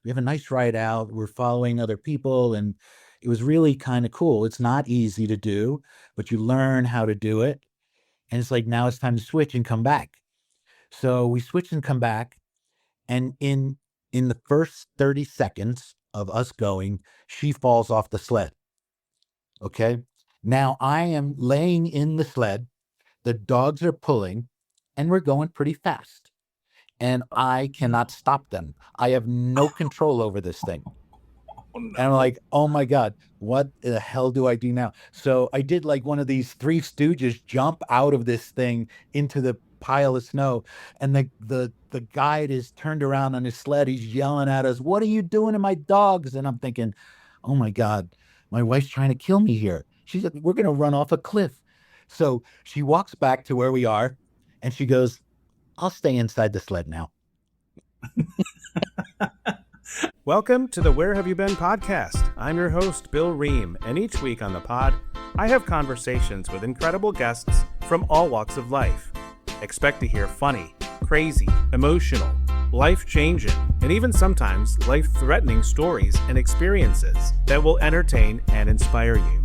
We have a nice ride out. We're following other people, and it was really kind of cool. It's not easy to do, but you learn how to do it. And it's like, now it's time to switch and come back. So we switch and come back. And in the first 30 seconds of us going, she falls off the sled. Okay. Now I am laying in the sled. The dogs are pulling, and we're going pretty fast. And I cannot stop them. I have no control over this thing. Oh, no. And I'm like, oh my God, what the hell do I do now? So I did like one of these Three Stooges, jump out of this thing into the pile of snow. And the guide is turned around on his sled. He's yelling at us, "What are you doing to my dogs?" And I'm thinking, oh my God, my wife's trying to kill me here. She said, we're going to run off a cliff. So she walks back to where we are and she goes, "I'll stay inside the sled now." Welcome to the Where Have You Been podcast. I'm your host, Bill Ream, and each week on the pod, I have conversations with incredible guests from all walks of life. Expect to hear funny, crazy, emotional, life-changing, and even sometimes life-threatening stories and experiences that will entertain and inspire you.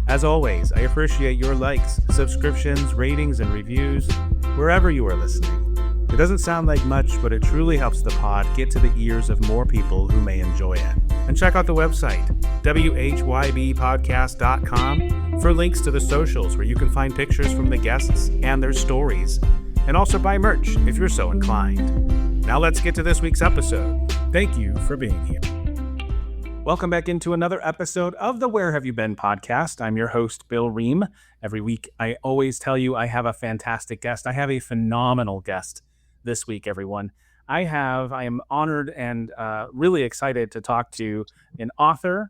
As always, I appreciate your likes, subscriptions, ratings, and reviews wherever you are listening. It doesn't sound like much, but it truly helps the pod get to the ears of more people who may enjoy it. And check out the website, whybpodcast.com, for links to the socials where you can find pictures from the guests and their stories, and also buy merch if you're so inclined. Now let's get to this week's episode. Thank you for being here. Welcome back into another episode of the Where Have You Been podcast. I'm your host, Bill Ream. Every week, I always tell you I have a fantastic guest. I have a phenomenal guest this week, everyone. I am honored and really excited to talk to an author,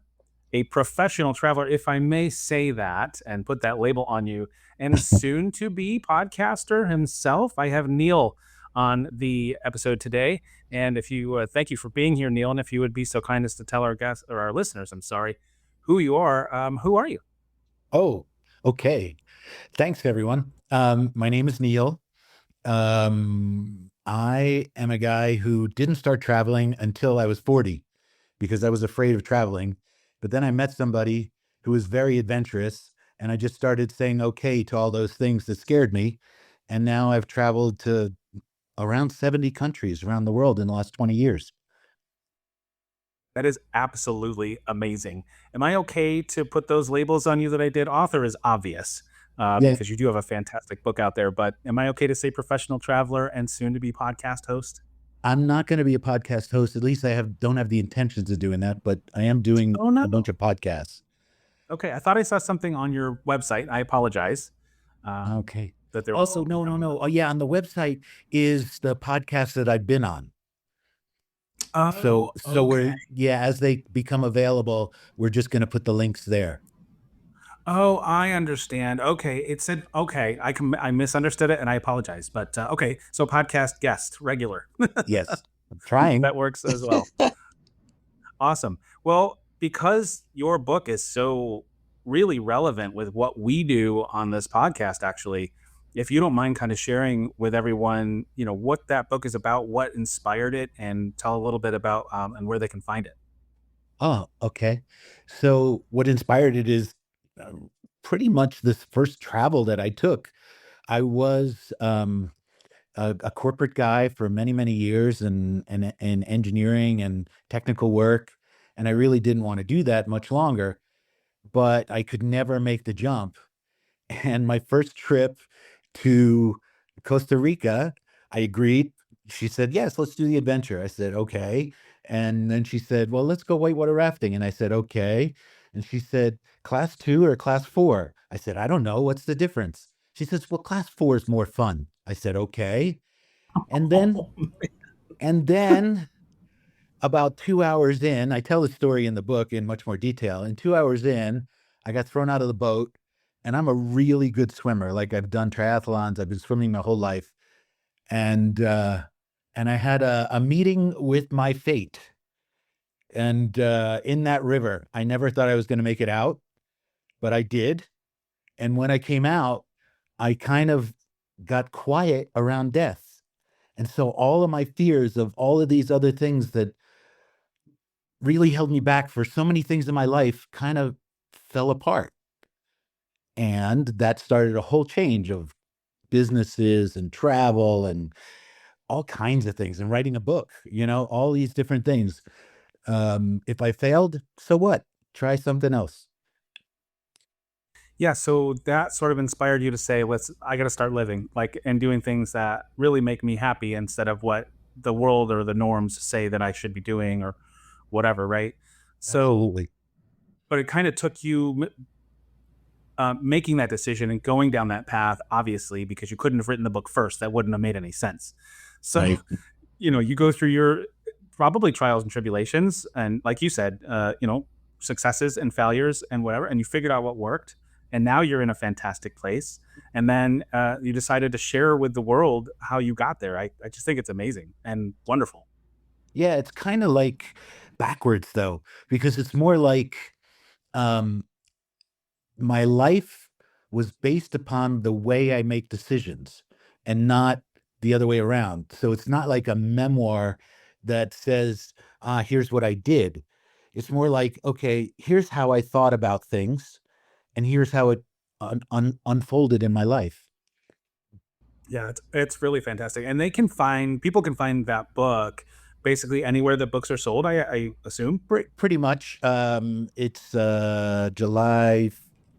a professional traveler, if I may say that, and put that label on you, and soon to be podcaster himself. I have Neil on the episode today. And if you thank you for being here, Neil. And if you would be so kind as to tell our guests or our listeners, who you are. Who are you? Oh, okay. Thanks, everyone. My name is Neil. I am a guy who didn't start traveling until I was 40 because I was afraid of traveling. But then I met somebody who was very adventurous, and I just started saying okay to all those things that scared me. And now I've traveled to around 70 countries around the world in the last 20 years. That is absolutely amazing. Am I okay to put those labels on you that I did? Author is obvious. Yeah. Because you do have a fantastic book out there, but am I okay to say professional traveler and soon to be podcast host? I'm not going to be a podcast host. At least don't have the intentions of doing that, but I am doing a bunch of podcasts. Okay. I thought I saw something on your website. I apologize. Okay. That there Also, no. Oh yeah. On the website is the podcast that I've been on. So okay. as they become available, we're just going to put the links there. Oh, I understand. Okay. It said, okay, I misunderstood it and I apologize, but okay. So podcast guest, regular. Yes. I'm trying. That works as well. Awesome. Well, because your book is so really relevant with what we do on this podcast, actually, if you don't mind kind of sharing with everyone, what that book is about, what inspired it, and tell a little bit about and where they can find it. Oh, okay. So what inspired it is pretty much this first travel that I took. I was a corporate guy for many, many years in engineering and technical work. And I really didn't want to do that much longer, but I could never make the jump. And my first trip to Costa Rica, I agreed. She said, yes, let's do the adventure. I said, okay. And then she said, well, let's go whitewater rafting. And I said, okay. And she said, class 2 or class 4? I said, I don't know. What's the difference? She says, well, class 4 is more fun. I said, okay. And then about 2 hours in, I tell the story in the book in much more detail. And 2 hours in, I got thrown out of the boat, and I'm a really good swimmer. Like, I've done triathlons. I've been swimming my whole life. And I had a meeting with my fate. And in that river, I never thought I was going to make it out, but I did. And when I came out, I kind of got quiet around death. And so all of my fears of all of these other things that really held me back for so many things in my life kind of fell apart. And that started a whole change of businesses and travel and all kinds of things and writing a book, all these different things. If I failed, so what? Try something else. Yeah, so that sort of inspired you to say, "Let's. I got to start living, like, and doing things that really make me happy instead of what the world or the norms say that I should be doing or whatever." Right. So, Absolutely. but it kind of took you making that decision and going down that path, obviously, because you couldn't have written the book first. That wouldn't have made any sense. So, Right. you go through your probably trials and tribulations, and like you said, successes and failures and whatever, and you figured out what worked, and now you're in a fantastic place. And then you decided to share with the world how you got there. I just think it's amazing and wonderful. Yeah, it's kind of like backwards though, because it's more like um my life was based upon the way I make decisions and not the other way around. So it's not like a memoir that says, here's what I did. It's more like, okay, here's how I thought about things, and here's how it unfolded in my life. Yeah, it's really fantastic, and people can find that book basically anywhere that books are sold. I assume. Pretty much. It's July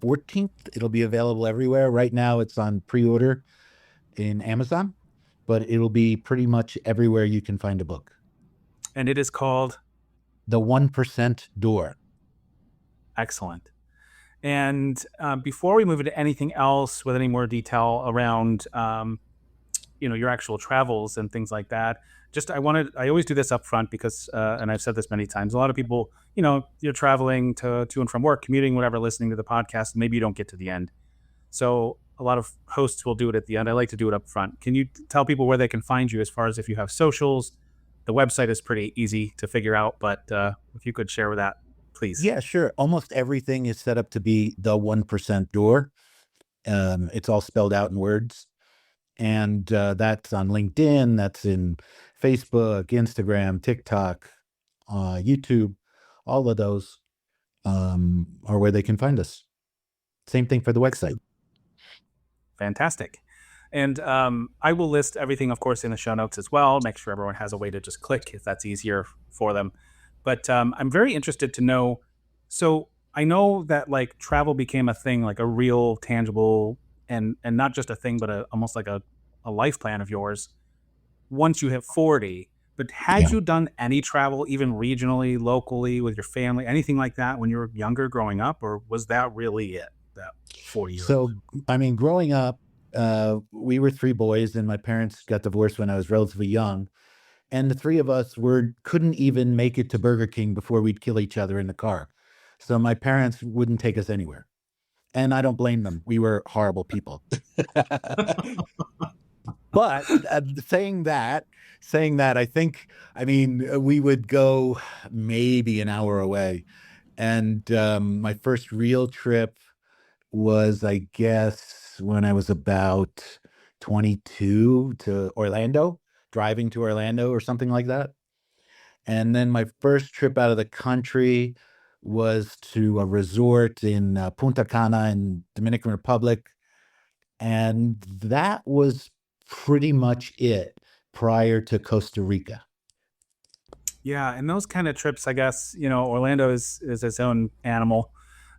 14th. It'll be available everywhere. Right now, it's on pre order in Amazon, but it'll be pretty much everywhere you can find a book. And it is called The 1% Door. Excellent. And before we move into anything else with any more detail around, your actual travels and things like that, I always do this up front because, and I've said this many times, a lot of people, you're traveling to and from work, commuting, whatever, listening to the podcast, and maybe you don't get to the end. So a lot of hosts will do it at the end. I like to do it up front. Can you tell people where they can find you as far as if you have socials? The website is pretty easy to figure out, but if you could share with that, please. Yeah, sure. Almost everything is set up to be the 1% door. It's all spelled out in words. And that's on LinkedIn, that's in Facebook, Instagram, TikTok, YouTube. All of those are where they can find us. Same thing for the website. Fantastic. And I will list everything, of course, in the show notes as well. Make sure everyone has a way to just click if that's easier for them. But I'm very interested to know. So I know that like travel became a thing, like a real, tangible, and not just a thing, but almost like a life plan of yours. Once you hit 40, but had Yeah. you done any travel, even regionally, locally, with your family, anything like that when you were younger, growing up, or was that really it? That 40 year old. So, I mean, growing up, we were three boys, and my parents got divorced when I was relatively young. And the three of us couldn't even make it to Burger King before we'd kill each other in the car. So my parents wouldn't take us anywhere. And I don't blame them. We were horrible people. But saying that, I mean, we would go maybe an hour away. And my first real trip was, I guess, when I was about 22 to Orlando, driving to Orlando or something like that. And then my first trip out of the country was to a resort in Punta Cana in Dominican Republic. And that was pretty much it prior to Costa Rica. Yeah, and those kind of trips, I guess, Orlando is its own animal.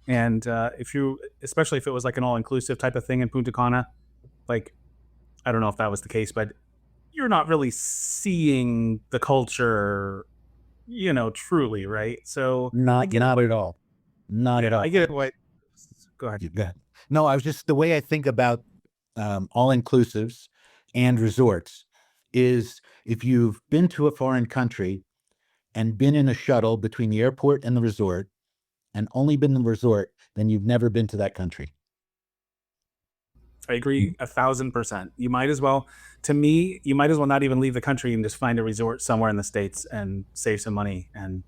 And if you, especially if it was like an all inclusive type of thing in Punta Cana, like I don't know if that was the case, but you're not really seeing the culture, truly, right? So I Not get not what, at all. Not at yeah, I all. get what. Go ahead. Go ahead. No, I was just the way I think about all inclusives and resorts is if you've been to a foreign country and been in a shuttle between the airport and the resort and only been in the resort, then you've never been to that country. I agree 1,000%. You might as well, to me, you might as well not even leave the country and just find a resort somewhere in the states and save some money, and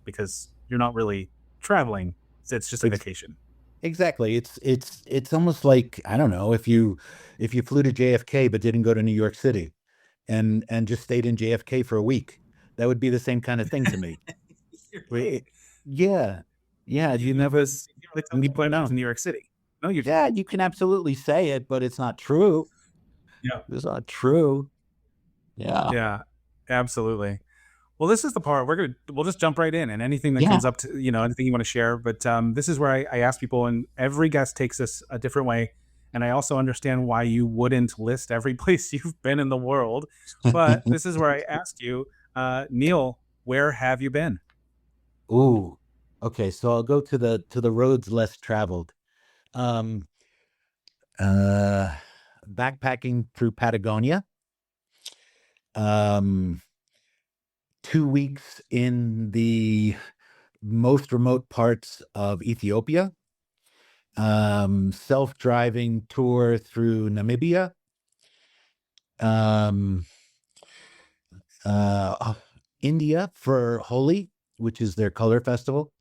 because you're not really traveling, it's just a Ex- vacation. Exactly. It's almost like, I don't know, if you flew to JFK but didn't go to New York City and just stayed in JFK for a week. That would be the same kind of thing to me. Wait, yeah, yeah. You You never, this you know, they tell you people I live know, in New York City. No, you yeah, you can absolutely say it, but it's not true. yeah. It's not true. Yeah, Yeah, absolutely. Well, this is the part we'll just jump right in, and anything that yeah. comes up to anything you want to share. But this is where I ask people, and every guest takes this a different way. And I also understand why you wouldn't list every place you've been in the world. But this is where I ask you, Neil, where have you been? Ooh. Okay, so I'll go to the roads less traveled. Um, uh, Backpacking through Patagonia. Um, 2 weeks in the most remote parts of Ethiopia. Self-driving tour through Namibia. Um, uh, India for Holi, which is their color festival.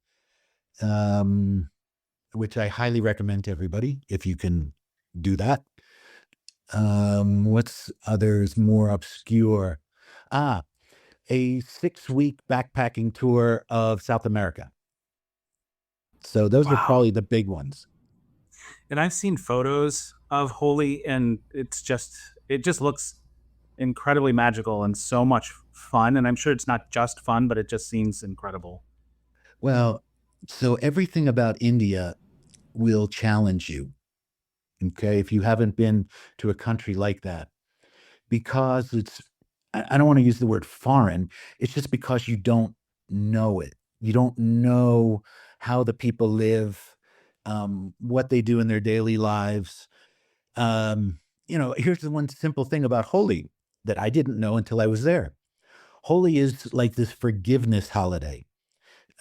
Um, which I highly recommend to everybody if you can do that. What's others more obscure? Ah, a 6 week backpacking tour of South America. So those are Wow. probably the big ones. And I've seen photos of Holy, and it just looks incredibly magical and so much fun. And I'm sure it's not just fun, but it just seems incredible. Well, so everything about India will challenge you. Okay. If you haven't been to a country like that, because I don't want to use the word foreign. It's just because you don't know it. You don't know how the people live, what they do in their daily lives. Um, Here's the one simple thing about Holi that I didn't know until I was there. Holi is like this forgiveness holiday.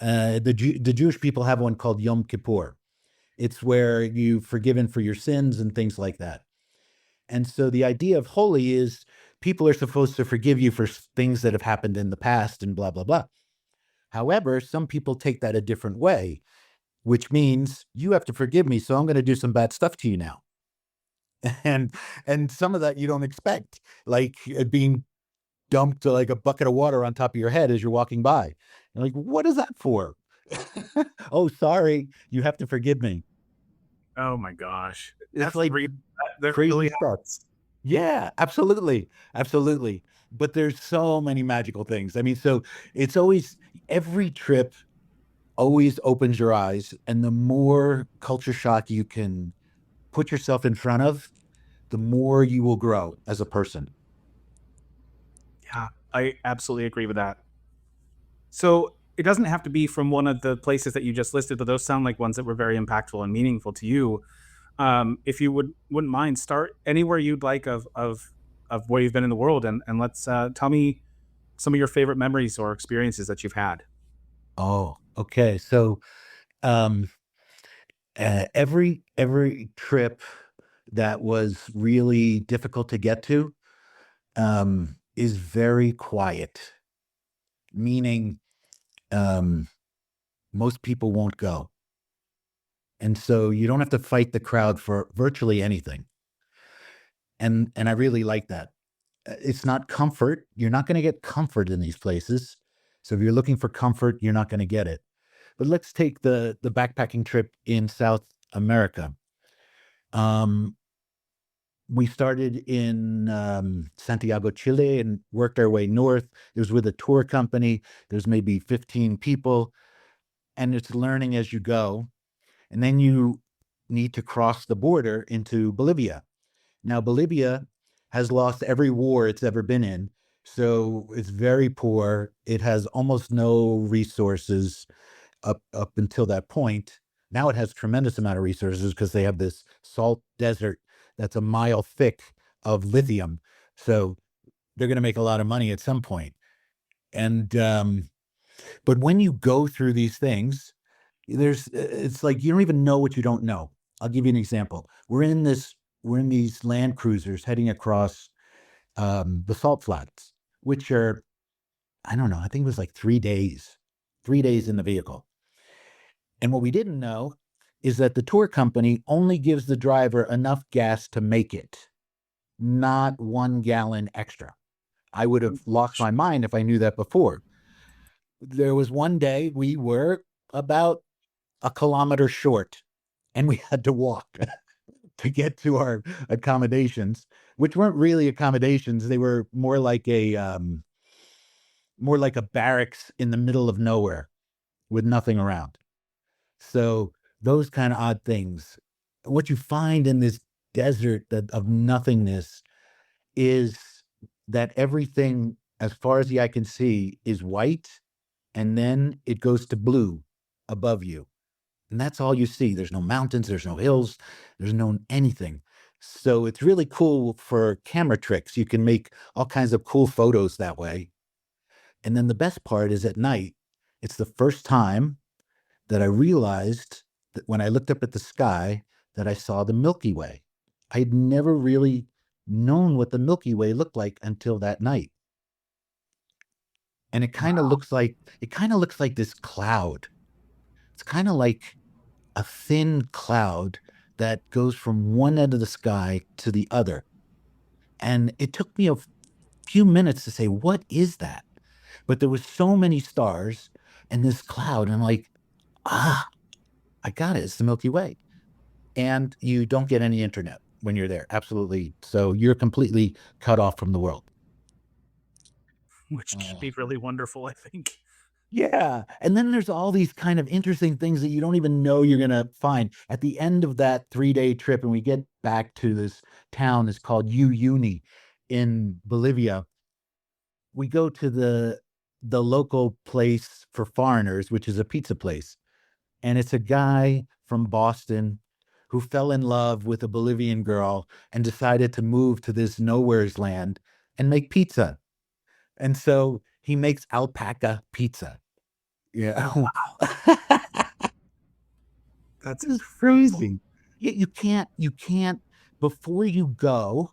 The Jewish people have one called Yom Kippur. It's where you've forgiven for your sins and things like that. And so the idea of holy is people are supposed to forgive you for things that have happened in the past and blah, blah, blah. However, some people take that a different way, which means you have to forgive me. So I'm going to do some bad stuff to you now. And some of that you don't expect, like being dumped like a bucket of water on top of your head as you're walking by. You're like, what is that for? Oh, sorry. You have to forgive me. Oh my gosh, It's like that crazy really stuff. happens. Yeah, absolutely. Absolutely. But there's so many magical things. I mean, so it's always every trip always opens your eyes. And the more culture shock you can put yourself in front of, the more you will grow as a person. Yeah, I absolutely agree with that. So it doesn't have to be from one of the places that you just listed, but those sound like ones that were very impactful and meaningful to you. If you wouldn't mind, start anywhere you'd like of where you've been in the world, and let's tell me some of your favorite memories or experiences that you've had. Oh, okay. So um every trip that was really difficult to get to is very quiet, meaning um most people won't go. And so you don't have to fight the crowd for virtually anything. And I really like that. It's not comfort. You're not going to get comfort in these places. So if you're looking for comfort, you're not going to get it. But let's take the backpacking trip in South America. Um, we started in Santiago, Chile, and worked our way north. It was with a tour company. There's maybe 15 people, and it's learning as you go. And then you need to cross the border into Bolivia. Now, Bolivia has lost every war it's ever been in. So it's very poor. It has almost no resources up until that point. Now it has tremendous amount of resources because they have this salt desert that's a mile thick of lithium. So they're going to make a lot of money at some point. And but when you go through these things, it's like you don't even know what you don't know. I'll give you an example. We're in these land cruisers heading across the salt flats, which are, I don't know, I think it was like 3 days, 3 days in the vehicle. And what we didn't know is that the tour company only gives the driver enough gas to make it, not 1 gallon extra. I would have lost my mind if I knew that before. There was one day we were about a kilometer short and we had to walk to get to our accommodations, which weren't really accommodations. They were more like a barracks in the middle of nowhere with nothing around. So those kind of odd things. What you find in this desert of nothingness is that everything, as far as the eye can see, is white, and then it goes to blue above you. And that's all you see. There's no mountains, there's no hills, there's no anything. So it's really cool for camera tricks. You can make all kinds of cool photos that way. And then the best part is at night, it's the first time that I realized that when I looked up at the sky that I saw the Milky Way. I'd never really known what the Milky Way looked like until that night. And Wow. it kind of looks like this cloud. It's kind of like a thin cloud that goes from one end of the sky to the other. And it took me a few minutes to say, what is that? But there was so many stars and this cloud. And I'm like, ah, I got it. It's the Milky Way. And you don't get any internet when you're there. Absolutely. So you're completely cut off from the world. Which can Oh. be really wonderful, I think. Yeah. And then there's all these kind of interesting things that you don't even know you're going to find. At the end of that 3 day trip, and we get back to this town, it's called Uyuni in Bolivia. We go to the local place for foreigners, which is a pizza place. And it's a guy from Boston who fell in love with a Bolivian girl and decided to move to this nowhere's land and make pizza. And so he makes alpaca pizza. Yeah. That's It's incredible. crazy. You can't, before you go,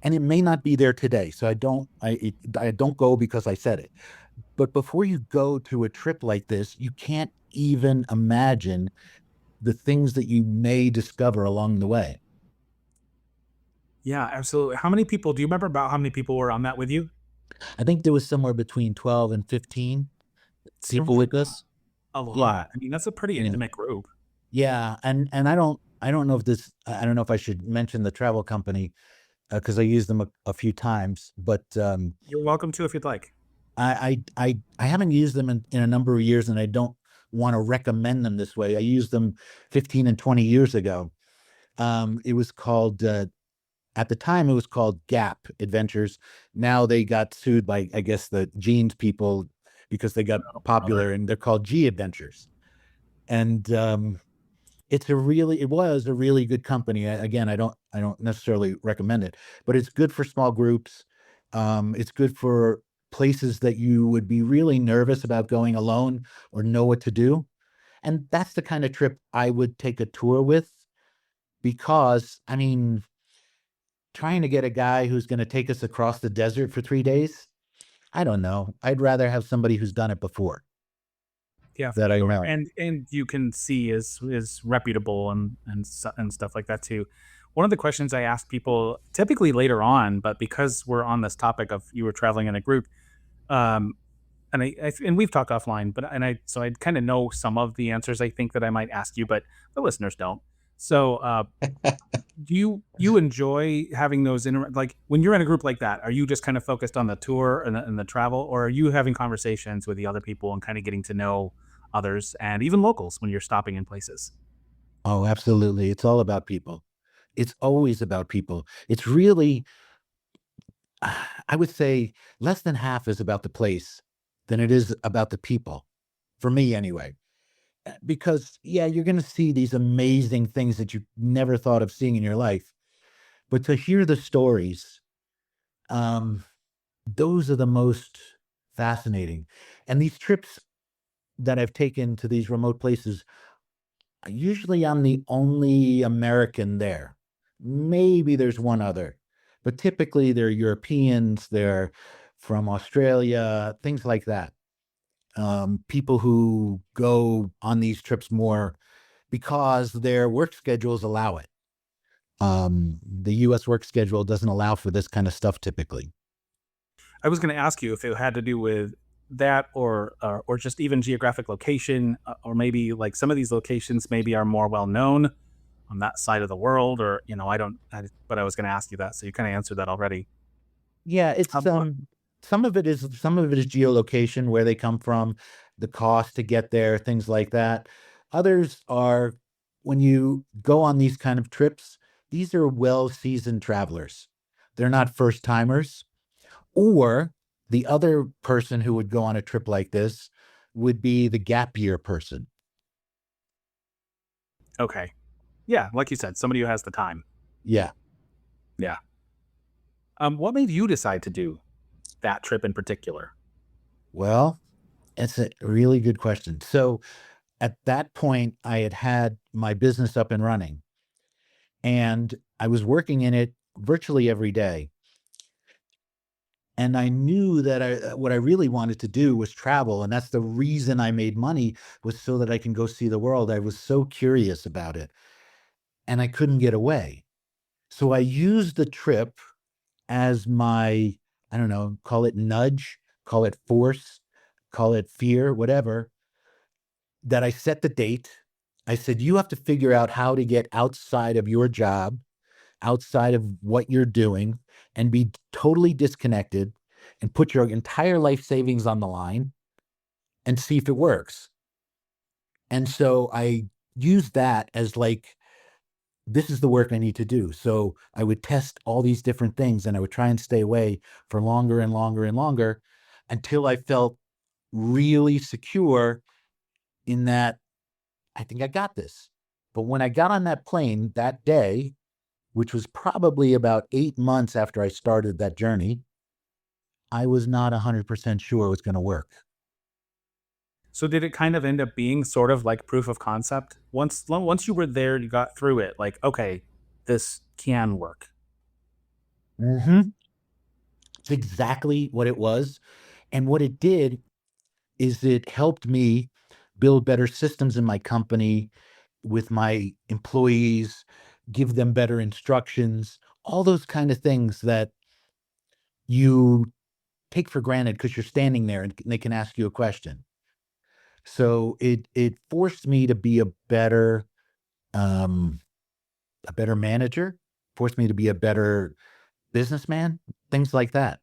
and it may not be there today. So I don't go because I said it. But before you go to a trip like this, you can't even imagine the things that you may discover along the way. Yeah, absolutely. How many people do you remember about how many people were on that with you? I think there was somewhere between 12 and 15 So people with us. a Yeah. lot. I mean, that's a pretty Yeah. intimate group. Yeah. And I don't know if I don't know if I should mention the travel company because I used them a few times, but You're welcome to if you'd like. I haven't used them in a number of years and I don't want to recommend them this way. I used them 15 and 20 years ago. It was called, at the time, it was called Gap Adventures. Now they got sued by, I guess, the jeans people because they got Brother. popular and they're called G Adventures. And it was a really good company. Again, I don't necessarily recommend it, but it's good for small groups. It's good for places that you would be really nervous about going alone or know what to do. And that's the kind of trip I would take a tour with because, I mean, trying to get a guy who's going to take us across the desert for 3 days, I don't know. I'd rather have somebody who's done it before Yeah, for that I sure. know. And you can see is reputable and stuff like that too. One of the questions I ask people typically later on, but because we're on this topic of you were traveling in a group, um, and we've talked offline, but and I so I kind of know some of the answers I think that I might ask you, but the listeners don't. So do you enjoy having those like when you're in a group like that, are you just kind of focused on the tour and the travel, or are you having conversations with the other people and kind of getting to know others and even locals when you're stopping in places? Oh, absolutely. It's all about people. It's always about people. It's really, I would say, less than half is about the place than it is about the people, for me anyway. Because, yeah, you're going to see these amazing things that you never thought of seeing in your life. But to hear the stories, um, those are the most fascinating. And these trips that I've taken to these remote places, usually I'm the only American there. Maybe there's one other, but typically they're Europeans, they're from Australia, things like that. People who go on these trips more because their work schedules allow it. The US work schedule doesn't allow for this kind of stuff typically. I was going to ask you if it had to do with that, or just even geographic location, or maybe like some of these locations maybe are more well known on that side of the world, or I don't. But I was going to ask you that, so you kind of answered that already. Yeah, it's What? some of it is geolocation, where they come from, the cost to get there, things like that. Others are when you go on these kind of trips, these are well-seasoned travelers. They're not first timers. Or the other person who would go on a trip like this would be the gap year person. Okay, yeah, like you said, somebody who has the time. Yeah. Yeah. What made you decide to do that trip in particular? Well, it's a really good question. So at that point, I had had my business up and running, and I was working in it virtually every day. And I knew that what I really wanted to do was travel, and that's the reason I made money, was so that I can go see the world. I was so curious about it, and I couldn't get away. So I used the trip as my, I don't know, call it nudge, call it force, call it fear, whatever, that I set the date. I said, you have to figure out how to get outside of your job, outside of what you're doing, and be totally disconnected and put your entire life savings on the line and see if it works. And so I used that as like, this is the work I need to do. So I would test all these different things and I would try and stay away for longer and longer and longer until I felt really secure in that I think I got this. But when I got on that plane that day, which was probably about 8 months after I started that journey, I was not 100% sure it was going to work. So did it kind of end up being sort of like proof of concept? Once you were there, you got through it. Like, okay, this can work. Mm-hmm. It's exactly what it was. And what it did is it helped me build better systems in my company with my employees, give them better instructions, all those kind of things that you take for granted because you're standing there and they can ask you a question. So it forced me to be um, a better manager, forced me to be a better businessman, things like that.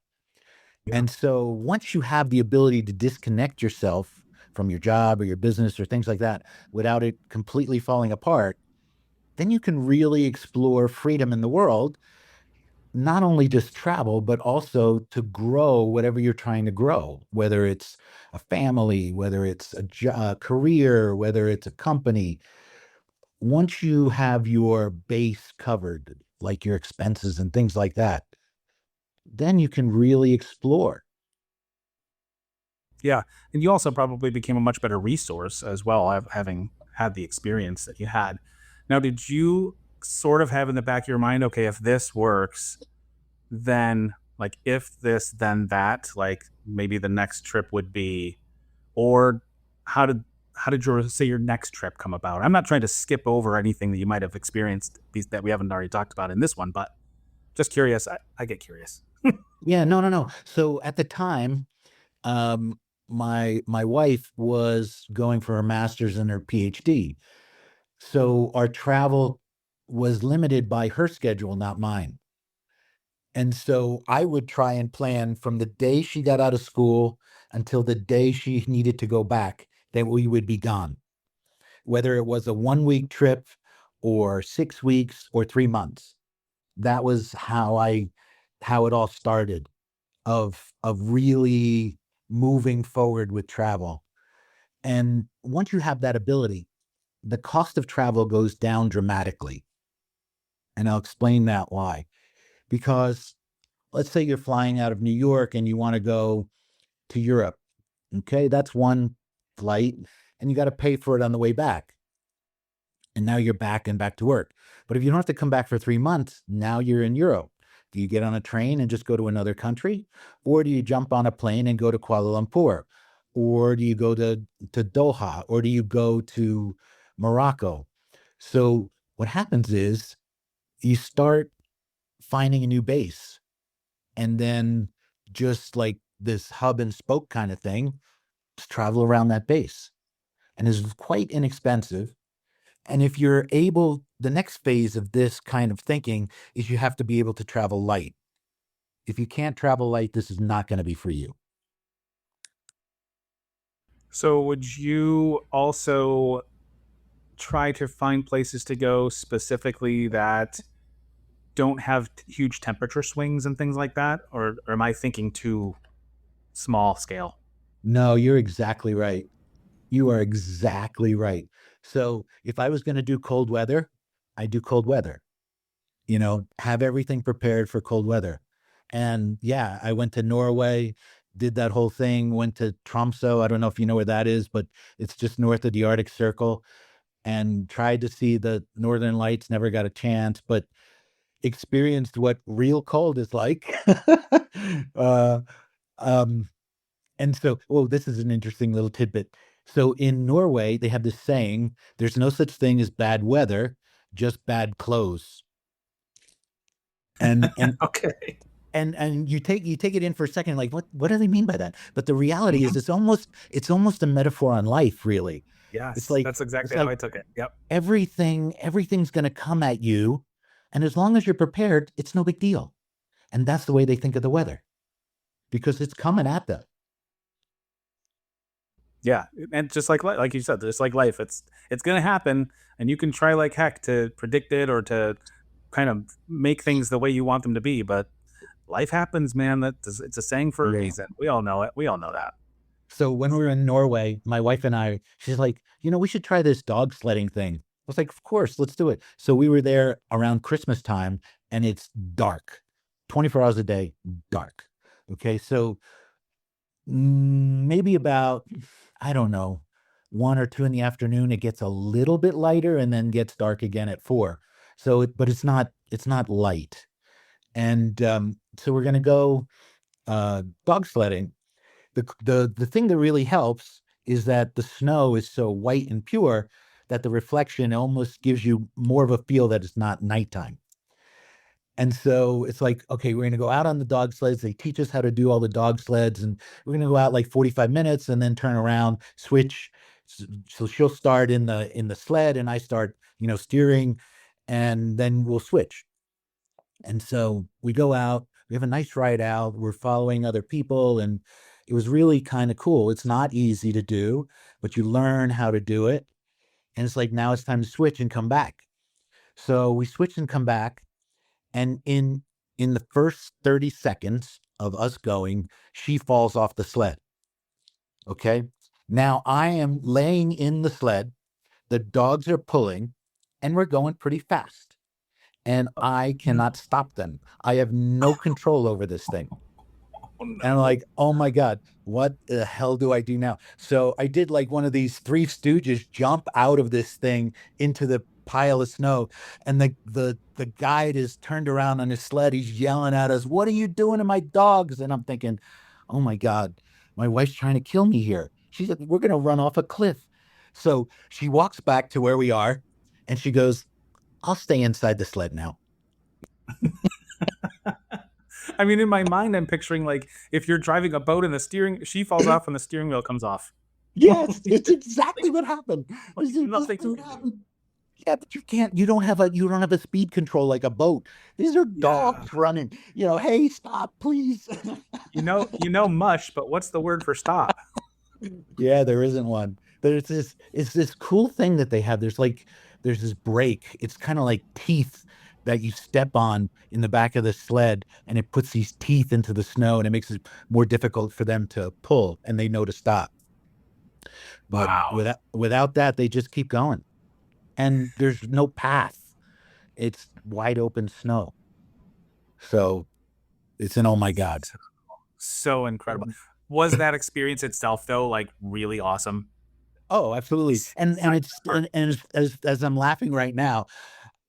Yeah. And so once you have the ability to disconnect yourself from your job or your business or things like that without it completely falling apart, then you can really explore freedom in the world, not only just travel, but also to grow whatever you're trying to grow, whether it's a family, whether it's a career, whether it's a company. Once you have your base covered, like your expenses and things like that, then you can really explore. Yeah. And you also probably became a much better resource as well, having had the experience that you had. Now, did you sort of have in the back of your mind, okay, if this works, then like if this, then that, like maybe the next trip would be, or how did your next trip come about? I'm not trying to skip over anything that you might have experienced these that we haven't already talked about in this one, but just curious. I get curious. Yeah, no, no, no. So at the time, um, my wife was going for her master's and her PhD. So our travel was limited by her schedule, not mine. And so I would try and plan from the day she got out of school until the day she needed to go back, that we would be gone, whether it was a 1 week trip or 6 weeks or 3 months. That was how it all started of really moving forward with travel. And once you have that ability, the cost of travel goes down dramatically. And I'll explain that why. Because let's say you're flying out of New York and you want to go to Europe. Okay, that's one flight, and you got to pay for it on the way back. And now you're back and back to work. But if you don't have to come back for 3 months, now you're in Europe. Do you get on a train and just go to another country? Or do you jump on a plane and go to Kuala Lumpur? Or do you go to Doha? Or do you go to Morocco? So what happens is you start finding a new base and then just like this hub and spoke kind of thing to travel around that base. And is quite inexpensive. And if you're able, the next phase of this kind of thinking is you have to be able to travel light. If you can't travel light, this is not going to be for you. So, would you also try to find places to go specifically that don't have huge temperature swings and things like that? Or am I thinking too small scale? No, you're exactly right. You are exactly right. So if I was going to do cold weather, I do cold weather, have everything prepared for cold weather. And yeah, I went to Norway, did that whole thing, went to Tromsø. I don't know if you know where that is, but it's just north of the Arctic Circle, and tried to see the Northern Lights, never got a chance, but experienced what real cold is like. uh, um, and so, well, this is an interesting little tidbit. So in Norway, they have this saying, there's no such thing as bad weather, just bad clothes. And and Okay. and you take it in for a second, like what do they mean by that? But the reality is Mhm. it's almost a metaphor on life, really. It's Yes, like that's it's exactly how like I took it. Yep. everything's gonna come at you, and as long as you're prepared, it's no big deal. And that's the way they think of the weather, because it's coming at them. Yeah, and just like you said, just like life, it's gonna happen, and you can try like heck to predict it or to kind of make things the way you want them to be. But life happens, man. It's a saying for a Yeah. reason. We all know it. We all know that. So when we were in Norway, my wife and I, she's like, we should try this dog sledding thing. I was like, of course, let's do it. So we were there around Christmas time, and it's dark, 24 hours a day, dark. Okay. So maybe about, I don't know, 1 or 2 in the afternoon, it gets a little bit lighter and then gets dark again at 4. So, but it's not light. And so we're going to go dog sledding. The thing that really helps is that the snow is so white and pure that the reflection almost gives you more of a feel that it's not nighttime. And so it's like, okay, we're going to go out on the dog sleds. They teach us how to do all the dog sleds, and we're going to go out like 45 minutes and then turn around, switch. So she'll start in the sled, and I start, steering, and then we'll switch. And so we go out, we have a nice ride out, we're following other people, and it was really kind of cool. It's not easy to do, but you learn how to do it. And it's like, now it's time to switch and come back. So we switch and come back, and in the first 30 seconds of us going, she falls off the sled. Okay. Now I am laying in the sled, the dogs are pulling, and we're going pretty fast. And I cannot stop them. I have no control over this thing. Oh And I'm no. like, oh my God, what the hell do I do now? So I did like one of these Three Stooges, jump out of this thing into the pile of snow. And the guide is turned around on his sled. He's yelling at us, "What are you doing to my dogs?" And I'm thinking, oh my God, my wife's trying to kill me here. She said, we're gonna run off a cliff. So she walks back to where we are, and she goes, "I'll stay inside the sled now." I mean, in my mind, I'm picturing like if you're driving a boat and the steering, she falls off and the steering wheel comes off. Yes, it's exactly what happened. It's Nothing exactly you what can do. happened. Yeah, but you don't have a speed control like a boat. These are Yeah. dogs running. Hey, stop, please. Mush, but what's the word for stop? Yeah, there isn't one. It's this cool thing that they have. There's this brake. It's kind of like teeth that you step on in the back of the sled, and it puts these teeth into the snow, and it makes it more difficult for them to pull, and they know to stop. But Wow. without that, they just keep going. And there's no path. It's wide open snow. So it's an oh my God. So incredible. Was that experience itself though like really awesome? Oh, absolutely. And Aside it's and as I'm laughing right now,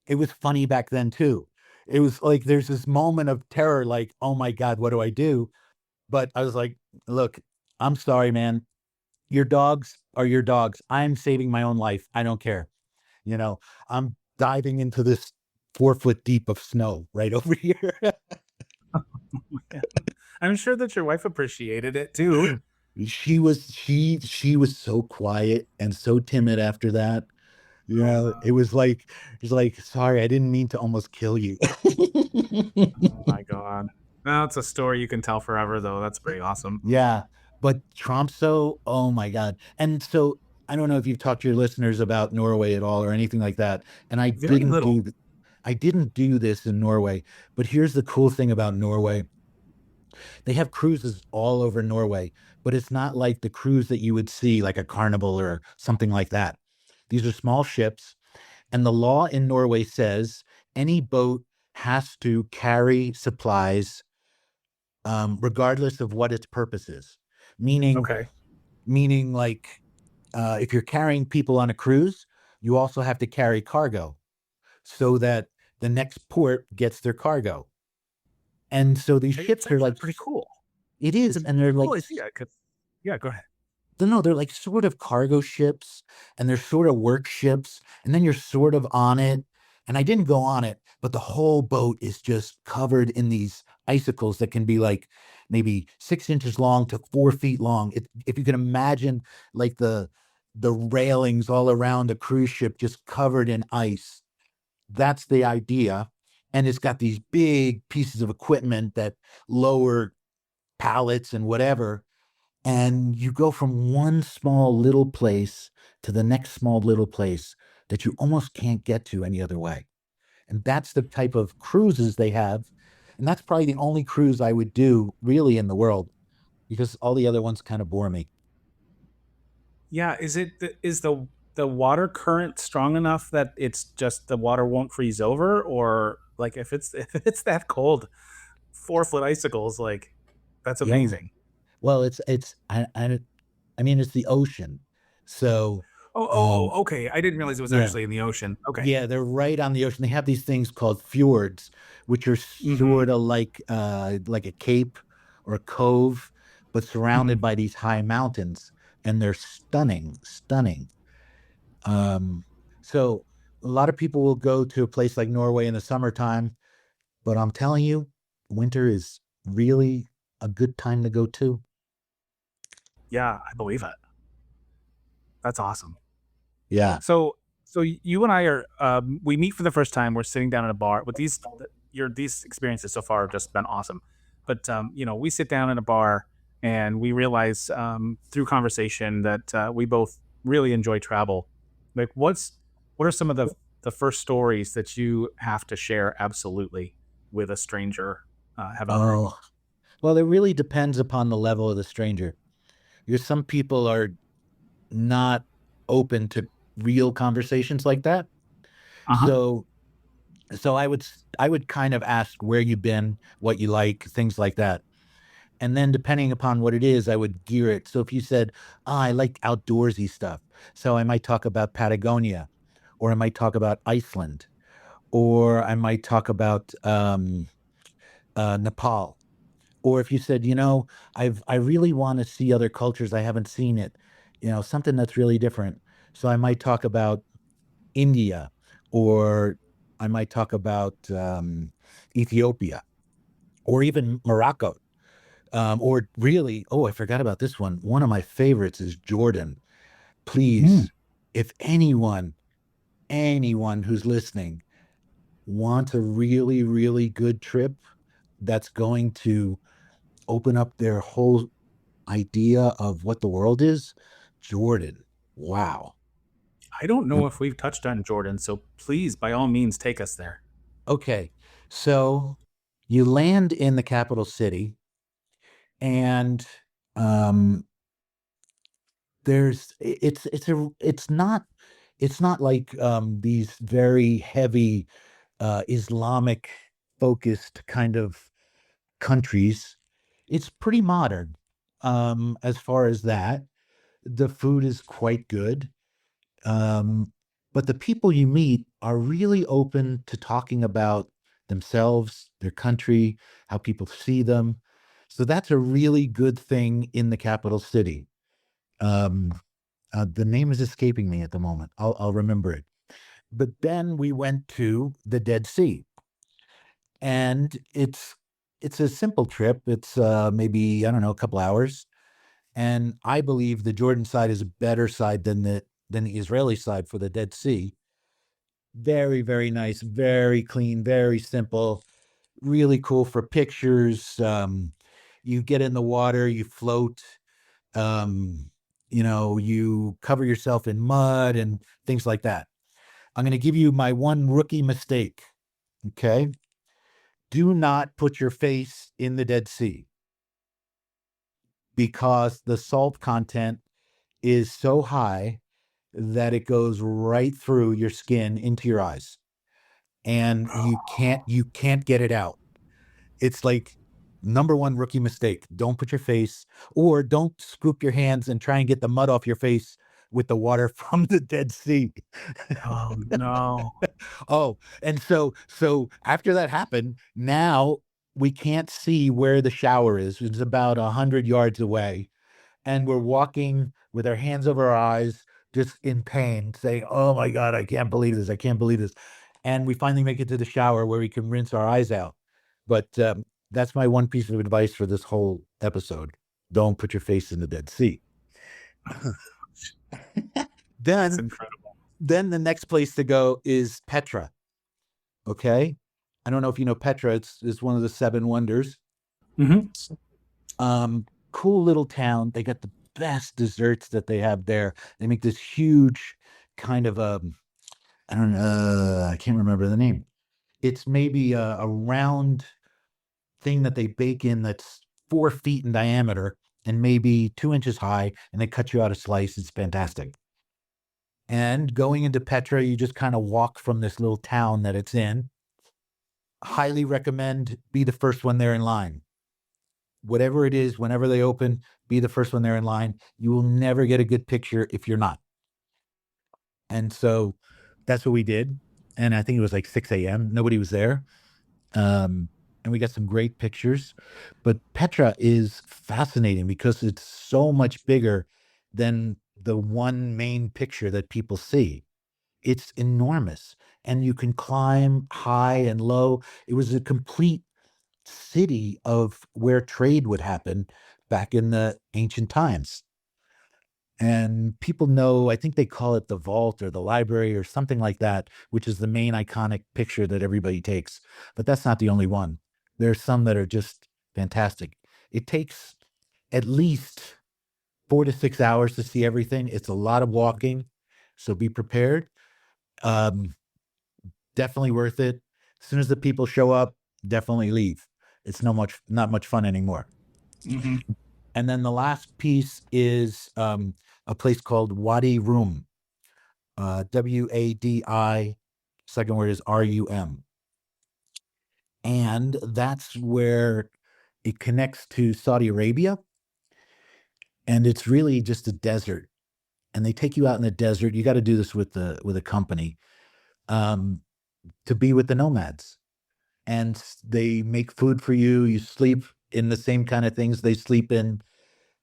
it was funny back then too. It was like there's this moment of terror, like, oh my God, what do I do? But I was like, look, I'm sorry, man. Your dogs are your dogs. I'm saving my own life. I don't care. You know, I'm diving into this 4 foot deep of snow right over here. part. I'm sure that your wife appreciated it too. She was so quiet and so timid after that. You Oh know, no. it was like, sorry, I didn't mean to almost kill you. Oh my god. That's a story you can tell forever, though. That's pretty awesome. Yeah, but Tromso, oh my God. And so I don't know if you've talked to your listeners about Norway at all or anything like that. And Very little. I didn't do this in Norway, but here's the cool thing about Norway. They have cruises all over Norway, but it's not like the cruise that you would see like a Carnival or something like that. These are small ships, and the law in Norway says any boat has to carry supplies, regardless of what its purpose is. Meaning, Okay. meaning like if you're carrying people on a cruise, you also have to carry cargo so that the next port gets their cargo. And so these It's ships are actually like, pretty cool. it It's is, a and they're cool like, idea. Yeah, go ahead. no, they're like sort of cargo ships, and they're sort of work ships, and then you're sort of on it. And I didn't go on it, but the whole boat is just covered in these icicles that can be like maybe 6 inches long to 4 feet long. If you can imagine, like the railings all around a cruise ship just covered in ice. That's the idea. And it's got these big pieces of equipment that lower pallets and whatever, and you go from one small little place to the next small little place that you almost can't get to any other way. And that's the type of cruises they have. And that's probably the only cruise I would do really in the world because all the other ones kind of bore me. Yeah, is the water current strong enough that it's just the water won't freeze over, or like if it's if it's that cold, 4 foot icicles, like that's Yeah. amazing. Well, I mean, it's the ocean. So, Okay. I didn't realize it was yeah. actually in the ocean. Okay. Yeah, they're right on the ocean. They have these things called fjords, which are Mm-hmm. sort of like a cape or a cove, but surrounded Hmm. by these high mountains, and they're stunning, stunning. Um, so a lot of people will go to a place like Norway in the summertime, but I'm telling you, winter is really a good time to go too. Yeah, I believe it. That's awesome. Yeah. So you and I are we meet for the first time. We're sitting down in a bar with these experiences so far have just been awesome. But we sit down in a bar and we realize through conversation that we both really enjoy travel. Like, what are some of the first stories that you have to share absolutely with a stranger heaven? Oh, well, it really depends upon the level of the stranger. Because some people are not open to real conversations like that. Uh huh. So I would kind of ask where you've been, what you like, things like that. And then depending upon what it is, I would gear it. So if you said, I like outdoorsy stuff, so I might talk about Patagonia, or I might talk about Iceland, or I might talk about Nepal. Or if you said, I really want to see other cultures, I haven't seen it, something that's really different. So I might talk about India, or I might talk about Ethiopia, or even Morocco. Or really, oh, I forgot about this one. One of my favorites is Jordan. Mm. Please, if anyone who's listening wants a really, really good trip that's going to open up their whole idea of what the world is, Jordan. Wow. I don't know if we've touched on Jordan, so please, by all means, take us there. Okay. So you land in the capital city, and um it's not like these very heavy Islamic focused kind of countries. It's pretty modern as far as that. The food is quite good. Um, but the people you meet are really open to talking about themselves, their country, how people see them. So that's a really good thing in the capital city. Um, the name is escaping me at the moment. I'll remember it. But then we went to the Dead Sea, and it's a simple trip. It's maybe, I don't know, a couple hours. And I believe the Jordan side is a better side than the Israeli side for the Dead Sea. Very, very nice, very clean, very simple, really cool for pictures. You get in the water, you float, um, you cover yourself in mud and things like that. I'm going to give you my one rookie mistake. Okay. Do not put your face in the Dead Sea because the salt content is so high that it goes right through your skin into your eyes and you can't get it out. It's like number one rookie mistake. Don't put your face or don't scoop your hands and try and get the mud off your face with the water from the Dead Sea. Oh no. Oh, and so after that happened, now we can't see where the shower is. It's about 100 yards away, and we're walking with our hands over our eyes, just in pain, saying, "Oh my God, I can't believe this! I can't believe this!" And we finally make it to the shower where we can rinse our eyes out. But that's my one piece of advice for this whole episode: don't put your face in the Dead Sea. That's then, incredible. then the next place to go is Petra. Okay, I don't know if you know Petra. It's one of the seven wonders. Hmm. Um, cool little town. They got the best desserts that they have there. They make this huge kind of I don't know, I can't remember the name. It's maybe a round thing that they bake in that's 4 feet in diameter and maybe 2 inches high, and they cut you out a slice. It's fantastic. And going into Petra, you just kind of walk from this little town that it's in. Highly recommend be the first one there in line. Whatever it is, whenever they open, be the first one there in line. You will never get a good picture if you're not. And so that's what we did. And I think it was like 6 a.m. Nobody was there. Um, and we got some great pictures. But Petra is fascinating because it's so much bigger than the one main picture that people see. It's enormous. And you can climb high and low. It was a complete city of where trade would happen back in the ancient times. And people know, I think they call it the vault or the library or something like that, which is the main iconic picture that everybody takes. But that's not the only one. There's some that are just fantastic. It takes at least 4 to 6 hours to see everything. It's a lot of walking. So be prepared. Um, Definitely worth it. As soon as the people show up, definitely leave. It's not much fun anymore. Hmm. And then the last piece is a place called Wadi Rum, Wadi. Second word is Rum. And that's where it connects to Saudi Arabia. And it's really just a desert. And they take you out in the desert. You got to do this with a company um, to be with the nomads. And they make food for you. You sleep in the same kind of things they sleep in.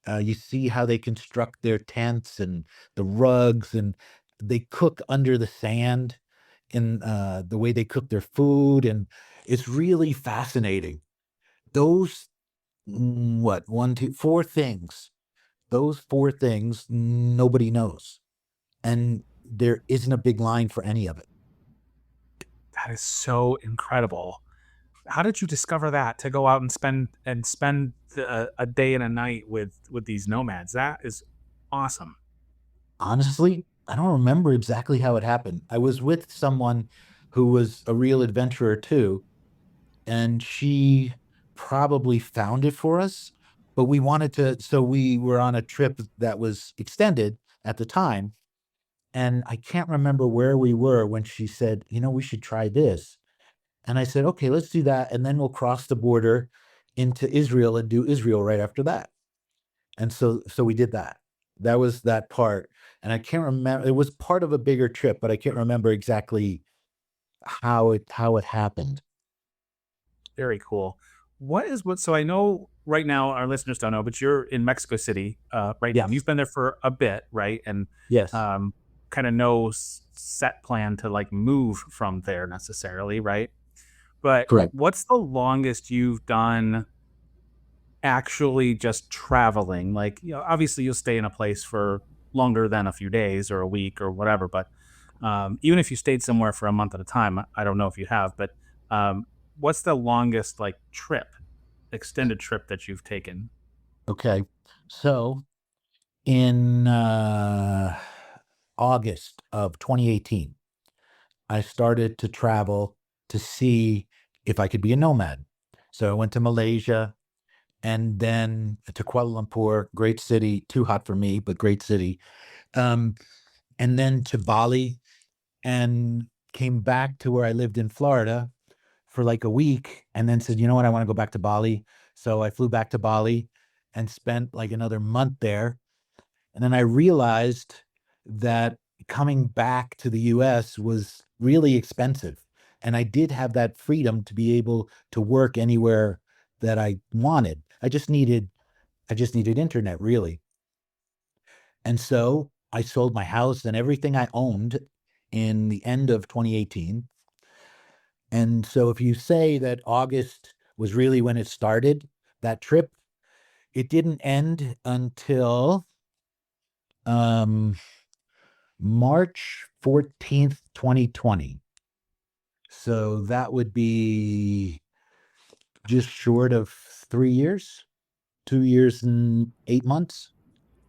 You see how they construct their tents and the rugs, and they cook under the sand in the way they cook their food. And it's really fascinating. Those, what, one, two, four things, those four things nobody knows. And there isn't a big line for any of it. That is so incredible. How did you discover that to go out and spend a day and a night with these nomads? That is awesome. Honestly, I don't remember exactly how it happened. I was with someone who was a real adventurer too, and she probably found it for us. But we wanted to, so we were on a trip that was extended at the time. And I can't remember where we were when she said, we should try this. And I said, okay, let's do that. And then we'll cross the border into Israel and do Israel right after that. And so we did that. That was that part. And I can't remember, it was part of a bigger trip, but I can't remember exactly how it happened. Very cool. So I know right now our listeners don't know, but you're in Mexico City right now. Yeah. And you've been there for a bit, right? And Yes. kind of no set plan to like move from there necessarily, right? But Correct. what's the longest you've done actually just traveling? Like, obviously you'll stay in a place for longer than a few days or a week or whatever. But even if you stayed somewhere for a month at a time, I don't know if you have, but um, what's the longest like trip, extended trip that you've taken? Okay. So in August of 2018, I started to travel to see if I could be a nomad. So I went to Malaysia and then to Kuala Lumpur, great city, too hot for me, but great city. Um, and then to Bali and came back to where I lived in Florida for like a week and then said, you know what, I want to go back to Bali. So I flew back to Bali and spent like another month there. And then I realized that coming back to the US was really expensive. And I did have that freedom to be able to work anywhere that I wanted. I just needed internet really. And so I sold my house and everything I owned in the end of 2018. And so if you say that August was really when it started, that trip, it didn't end until um, March 14th, 2020. So that would be just short of 3 years, 2 years and 8 months,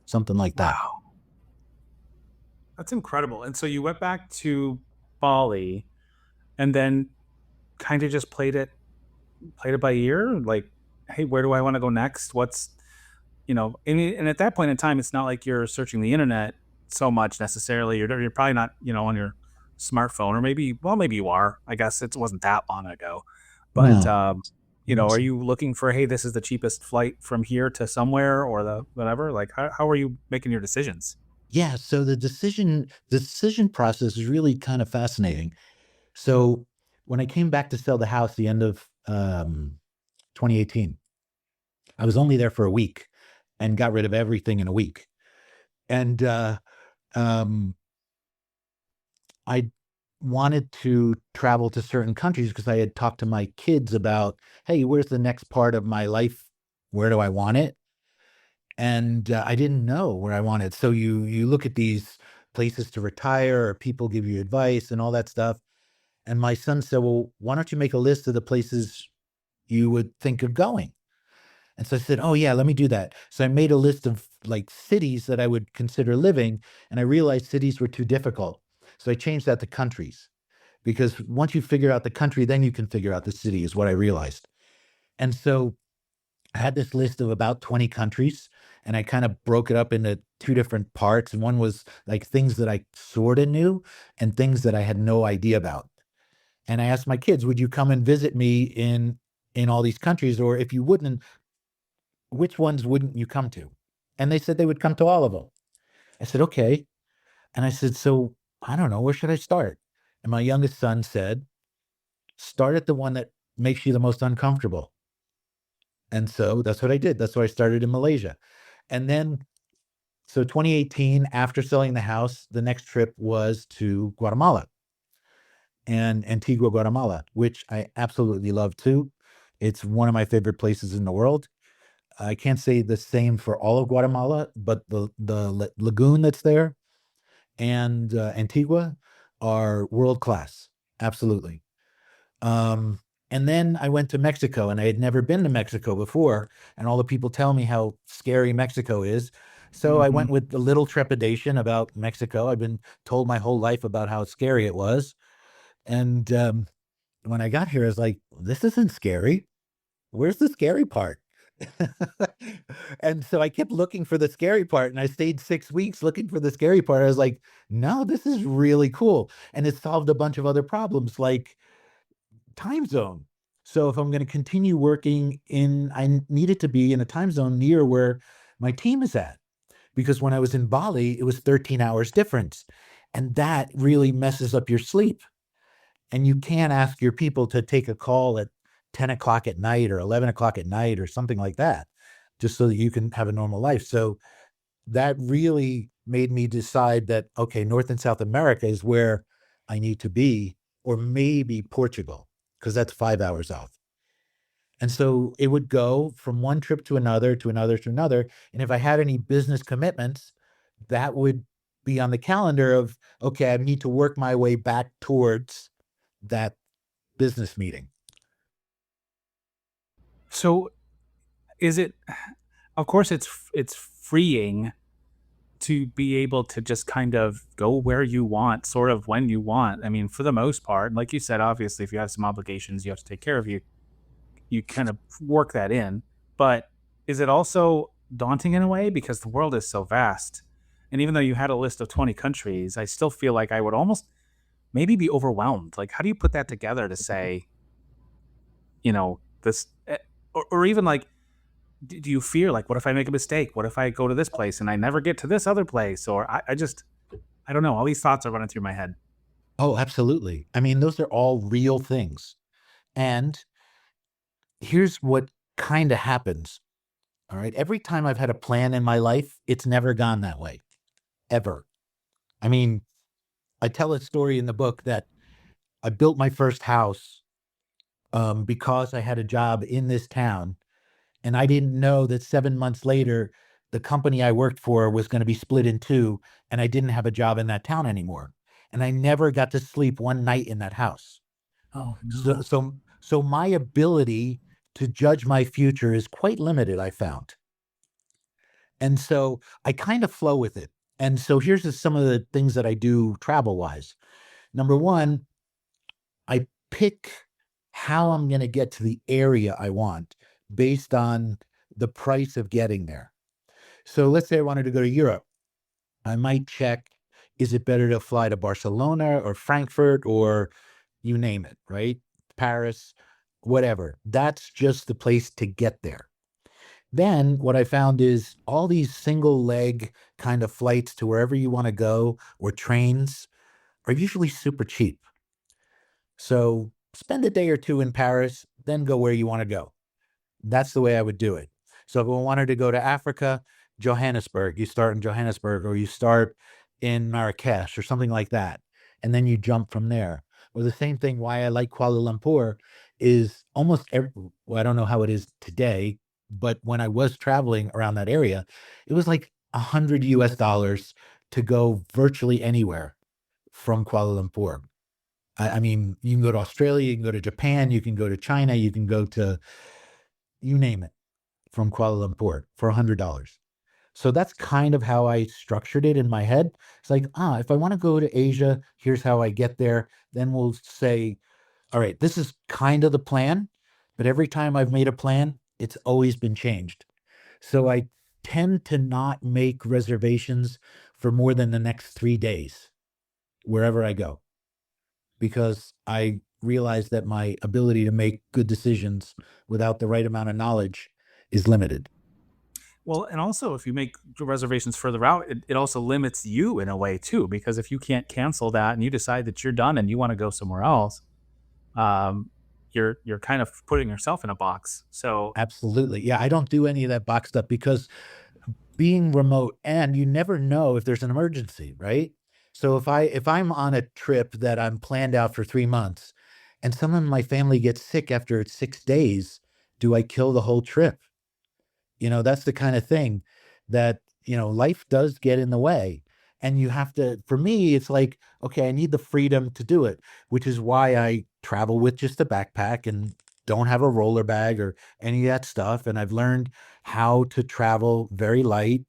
something like that. Wow, that's incredible. And so you went back to Bali and then kind of just played it by ear, like, hey, where do I want to go next? What's, and at that point in time, it's not like you're searching the internet so much necessarily. You're probably not, on your smartphone, or maybe, well, maybe you are. I guess it wasn't that long ago, but No. are you looking for, hey, this is the cheapest flight from here to somewhere, or the whatever? Like, how are you making your decisions? Yeah, so the decision process is really kind of fascinating. So when I came back to sell the house the end of 2018, I was only there for a week and got rid of everything in a week. And um, I wanted to travel to certain countries because I had talked to my kids about, hey, where's the next part of my life? Where do I want it? And I didn't know where I wanted. So you look at these places to retire, or people give you advice and all that stuff. And my son said, well, why don't you make a list of the places you would think of going? And so I said, oh, yeah, let me do that. So I made a list of like cities that I would consider living. And I realized cities were too difficult. So I changed that to countries because once you figure out the country, then you can figure out the city, is what I realized. And so I had this list of about 20 countries and I kind of broke it up into two different parts. And one was like things that I sort of knew and things that I had no idea about. And I asked my kids, would you come and visit me in all these countries? Or if you wouldn't, which ones wouldn't you come to? And they said they would come to all of them. I said, okay. And I said, so I don't know, where should I start? And my youngest son said, start at the one that makes you the most uncomfortable. And so that's what I did. That's why I started in Malaysia. And then, so 2018, after selling the house, the next trip was to Guatemala and Antigua, Guatemala, which I absolutely love too. It's one of my favorite places in the world. I can't say the same for all of Guatemala, but the lagoon that's there and Antigua are world class. Absolutely. Um, and then I went to Mexico, and I had never been to Mexico before, and all the people tell me how scary Mexico is. So I Hmm. went with a little trepidation about Mexico. I've been told my whole life about how scary it was. And when I got here, I was like, this isn't scary. Where's the scary part? And so I kept looking for the scary part, and I stayed 6 weeks looking for the scary part. I was like, no, this is really cool. And it solved a bunch of other problems like time zone. So if I'm going to continue working I needed to be in a time zone near where my team is at. Because when I was in Bali, it was 13 hours difference. And that really messes up your sleep. And you can't ask your people to take a call at 10 o'clock at night or 11 o'clock at night or something like that, just so that you can have a normal life. So that really made me decide that, okay, North and South America is where I need to be, or maybe Portugal. because that's 5 hours out. And so it would go from one trip to another, to another, to another. And if I had any business commitments, that would be on the calendar of, okay, I need to work my way back towards that business meeting. So is it, of course it's freeing to be able to just kind of go where you want, sort of when you want. I mean, for the most part, like you said, obviously if you have some obligations you have to take care of, you kind of work that in. But is it also daunting in a way because the world is so vast? And even though you had a list of 20 countries, I still feel like I would almost maybe be overwhelmed. Like, how do you put that together to say, this, or even like, do you fear, like, what if I make a mistake? What if I go to this place and I never get to this other place? Or I don't know. All these thoughts are running through my head. Oh, absolutely. I mean, those are all real things. And here's what kind of happens. All right. Every time I've had a plan in my life, it's never gone that way, ever. I mean, I tell a story in the book that I built my first house because I had a job in this town. And I didn't know that 7 months later, the company I worked for was going to be split in two, and I didn't have a job in that town anymore. And I never got to sleep one night in that house. Oh So, no. so, so my ability to judge my future is quite limited, I found. And so I kind of flow with it. And so here's some of the things that I do travel wise. Number one, I pick how I'm going to get to the area I want based on the price of getting there. So let's say I wanted to go to Europe. I might check, is it better to fly to Barcelona or Frankfurt or you name it, right? Paris, whatever. That's just the place to get there. Then what I found is all these single leg kind of flights to wherever you want to go or trains are usually super cheap. So spend a day or two in Paris, then go where you want to go. That's the way I would do it. So if I wanted to go to Africa, Johannesburg, you start in Johannesburg or you start in Marrakesh or something like that. And then you jump from there. Or the same thing, why I like Kuala Lumpur is almost every, well, I don't know how it is today, but when I was traveling around that area, it was like 100 US dollars to go virtually anywhere from Kuala Lumpur. I mean, you can go to Australia, you can go to Japan, you can go to China, you can go to you name it from Kuala Lumpur for $100. So that's kind of how I structured it in my head. It's like, if I want to go to Asia, here's how I get there. Then we'll say, all right, this is kind of the plan, but every time I've made a plan, it's always been changed. So I tend to not make reservations for more than the next 3 days wherever I go, because I realize that my ability to make good decisions without the right amount of knowledge is limited. Well, and also if you make reservations further out, it also limits you in a way too, because if you can't cancel that and you decide that you're done and you want to go somewhere else, um, you're kind of putting yourself in a box. So Absolutely. Yeah, I don't do any of that box stuff because being remote and you never know if there's an emergency, right? So if I'm on a trip that I'm planned out for 3 months and someone in my family gets sick after 6 days, do I kill the whole trip? That's the kind of thing that, life does get in the way. And you have to, for me, it's like, okay, I need the freedom to do it, which is why I travel with just a backpack and don't have a roller bag or any of that stuff. And I've learned how to travel very light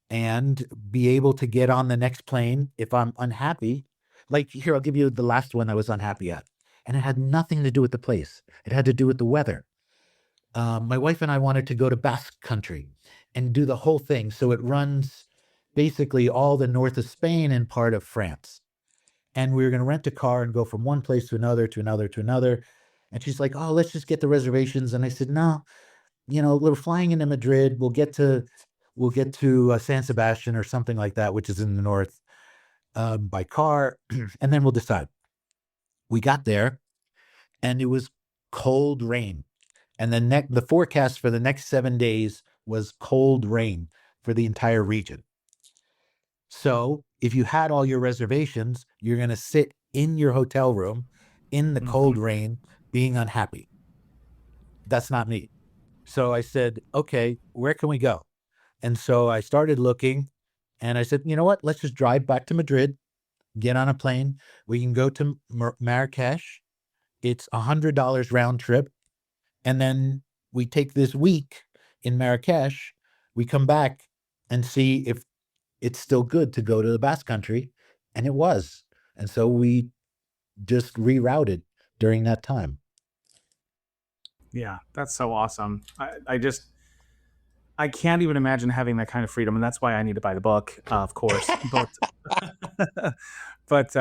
and be able to get on the next plane if I'm unhappy. Like here, I'll give you the last one I was unhappy at. And it had nothing to do with the place. It had to do with the weather. My wife and I wanted to go to Basque Country and do the whole thing. So it runs basically all the north of Spain and part of France. And we were going to rent a car and go from one place to another, to another, to another. And she's like, "Oh, let's just get the reservations." And I said, "No, we're flying into Madrid. We'll get to San Sebastian or something like that, which is in the north, by car, and then we'll decide." We got there, and it was cold rain. And the forecast for the next 7 days was cold rain for the entire region. So if you had all your reservations, you're going to sit in your hotel room in the cold mhm. rain being unhappy. That's not me. So I said, okay, where can we go? And so I started looking and I said, you know what? Let's just drive back to Madrid, get on a plane. We can go to Marrakesh. It's $100 round trip. And then we take this week in Marrakesh. We come back and see if it's still good to go to the Basque Country. And it was. And so we just rerouted during that time. Yeah, that's so awesome. I can't even imagine having that kind of freedom, and that's why I need to buy the book, of course. But but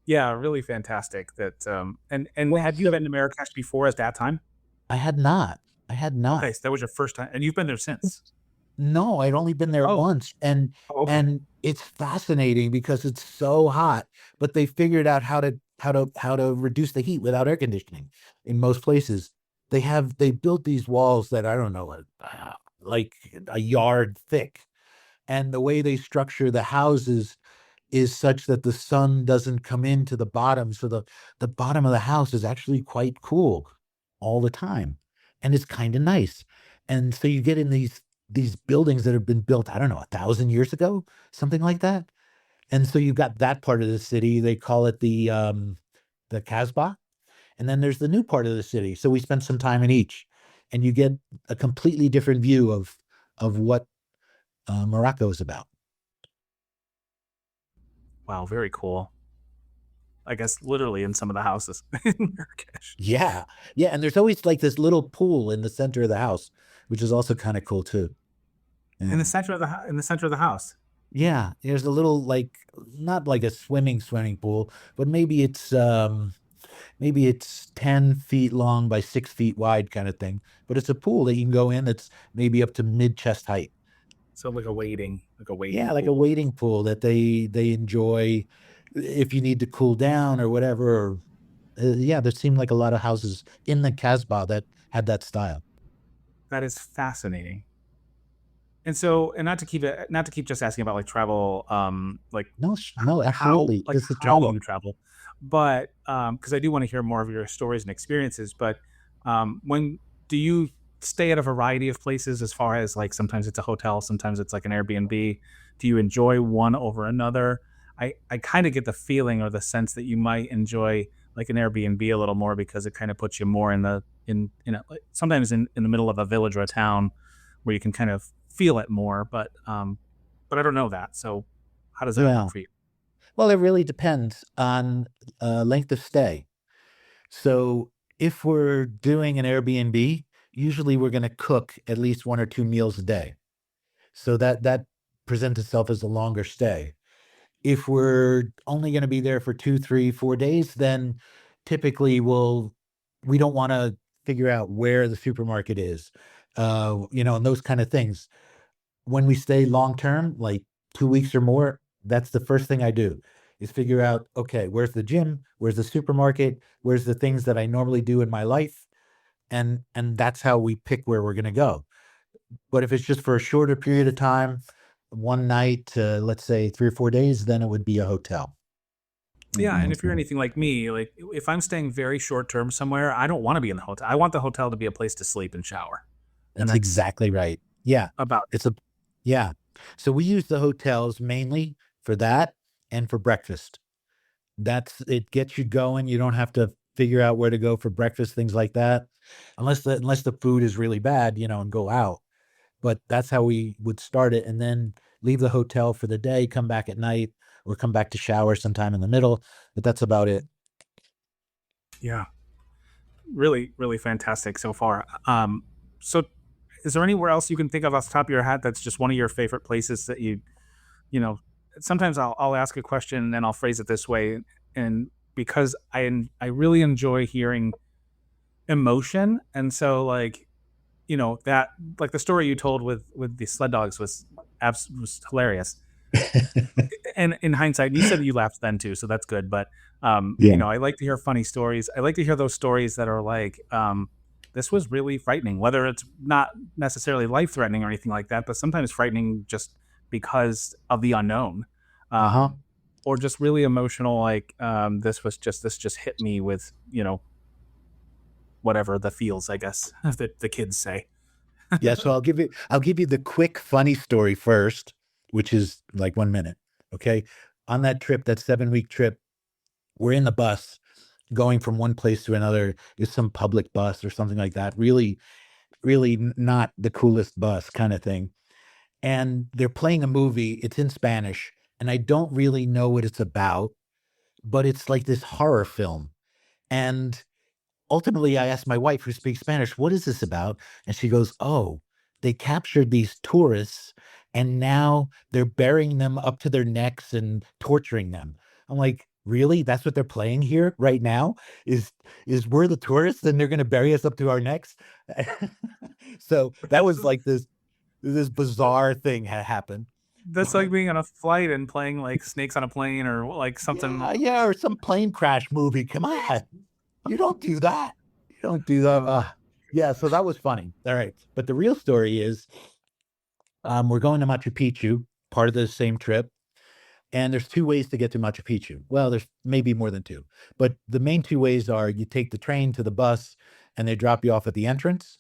yeah, really fantastic. That and Well, had you been to Marrakesh before at that time? I had not. I had not. Okay, so that was your first time, and you've been there since. No, I'd only been there Oh, once, and okay. and it's fascinating because it's so hot, but they figured out how to reduce the heat without air conditioning in most places. They built these walls that I don't know, like a yard thick, and the way they structure the houses is such that the sun doesn't come into the bottom. So the bottom of the house is actually quite cool all the time. And it's kind of nice. And so you get in these buildings that have been built, I don't know, 1,000 years ago, something like that. And so you've got that part of the city. They call it the Casbah. And then there's the new part of the city. So we spent some time in each. And you get a completely different view of what Morocco is about. Wow, very cool. I guess literally in some of the houses in Marrakesh. Yeah. Yeah, and there's always, like, this little pool in the center of the house, which is also kinda cool too. In Yeah. the center of in the center of the house. Yeah, there's a little, like not like a swimming pool, but maybe it's 10 feet long by 6 feet wide kinda thing, but it's a pool that you can go in that's maybe up to mid-chest height. So like a wading Yeah, like a pool. wading pool that they enjoy if you need to cool down or whatever, or yeah, there seemed like a lot of houses in the Casbah that had that style. That is fascinating. And so, and not to keep just asking about like travel, like No, no, absolutely. This is a how travel. you travel, but because I do want to hear more of your stories and experiences. But when do you stay at a variety of places? As far as like sometimes it's a hotel, sometimes it's like an Airbnb. Do you enjoy one over another? I kind of get the feeling or the sense that you might enjoy like an Airbnb a little more because it kind of puts you more in the in you know like sometimes in the middle of a village or a town where you can kind of feel it more. But I don't know that. So how does that work Well for you? well, it really depends on, length of stay. So, if we're doing an Airbnb, usually we're gonna cook at least 1 or 2 meals a day. So that presents itself as a longer stay. If we're only gonna be there for 2, 3, 4 days, then typically we don't wanna figure out where the supermarket is, and those kinda things. When we stay long term, like 2 weeks or more, that's the first thing I do, is figure out, okay, where's the gym? Where's the supermarket? Where's the things that I normally do in my life? And that's how we pick where we're gonna go. But if it's just for a shorter period of time, 1 night to, let's say, 3 or 4 days, then it would be a hotel. Yeah, and if you're Mhm. anything like me, like if I'm staying very short term somewhere, I don't want to be in the hotel. I want the hotel to be a place to sleep and shower, and That's that's exactly right. Yeah. about It's a yeah. So we use the hotels mainly for that and for breakfast. That's it gets you going, you don't have to figure out where to go for breakfast, things like that, unless the food is really bad, and go out, but that's how we would start it, and then leave the hotel for the day, come back at night, or come back to shower sometime in the middle, but that's about it. yeah, really really fantastic so far. So is there anywhere else you can think of off the top of your head that's just one of your favorite places that you know sometimes I'll ask a question and then I'll phrase it this way, and because I really enjoy hearing emotion, and so like that like the story you told with the sled dogs was hilarious, and in hindsight you said that you laughed then too, so that's good. But Yeah. I like to hear funny stories. I like to hear those stories that are like this was really frightening, whether it's not necessarily life threatening or anything like that, but sometimes frightening just because of the unknown, Uh-huh. or just really emotional, like this just hit me with whatever the feels, I guess, that the kids say. Yeah, so I'll give you the quick funny story first, which is like 1 minute. Okay. On that trip, that 7 week trip, we're in the bus going from one place to another. It's some public bus or something like that. Really, really not the coolest bus kind of thing. And they're playing a movie. It's in Spanish, and I don't really know what it's about, but it's like this horror film. And ultimately, I asked my wife, who speaks Spanish, what is this about? And she goes, oh, they captured these tourists and now they're burying them up to their necks and torturing them. I'm like, really? That's what they're playing here right now? Is is we're the tourists and they're going to bury us up to our necks? So that was like this bizarre thing had happened. That's like being on a flight and playing like Snakes on a Plane or like something. Yeah, yeah, or some plane crash movie. Come on. You don't do that. You don't do that. Yeah, so that was funny. All right. But the real story is we're going to Machu Picchu, part of the same trip. And there's two ways to get to Machu Picchu. Well, there's maybe more than two. But the main two ways are you take the train to the bus and they drop you off at the entrance,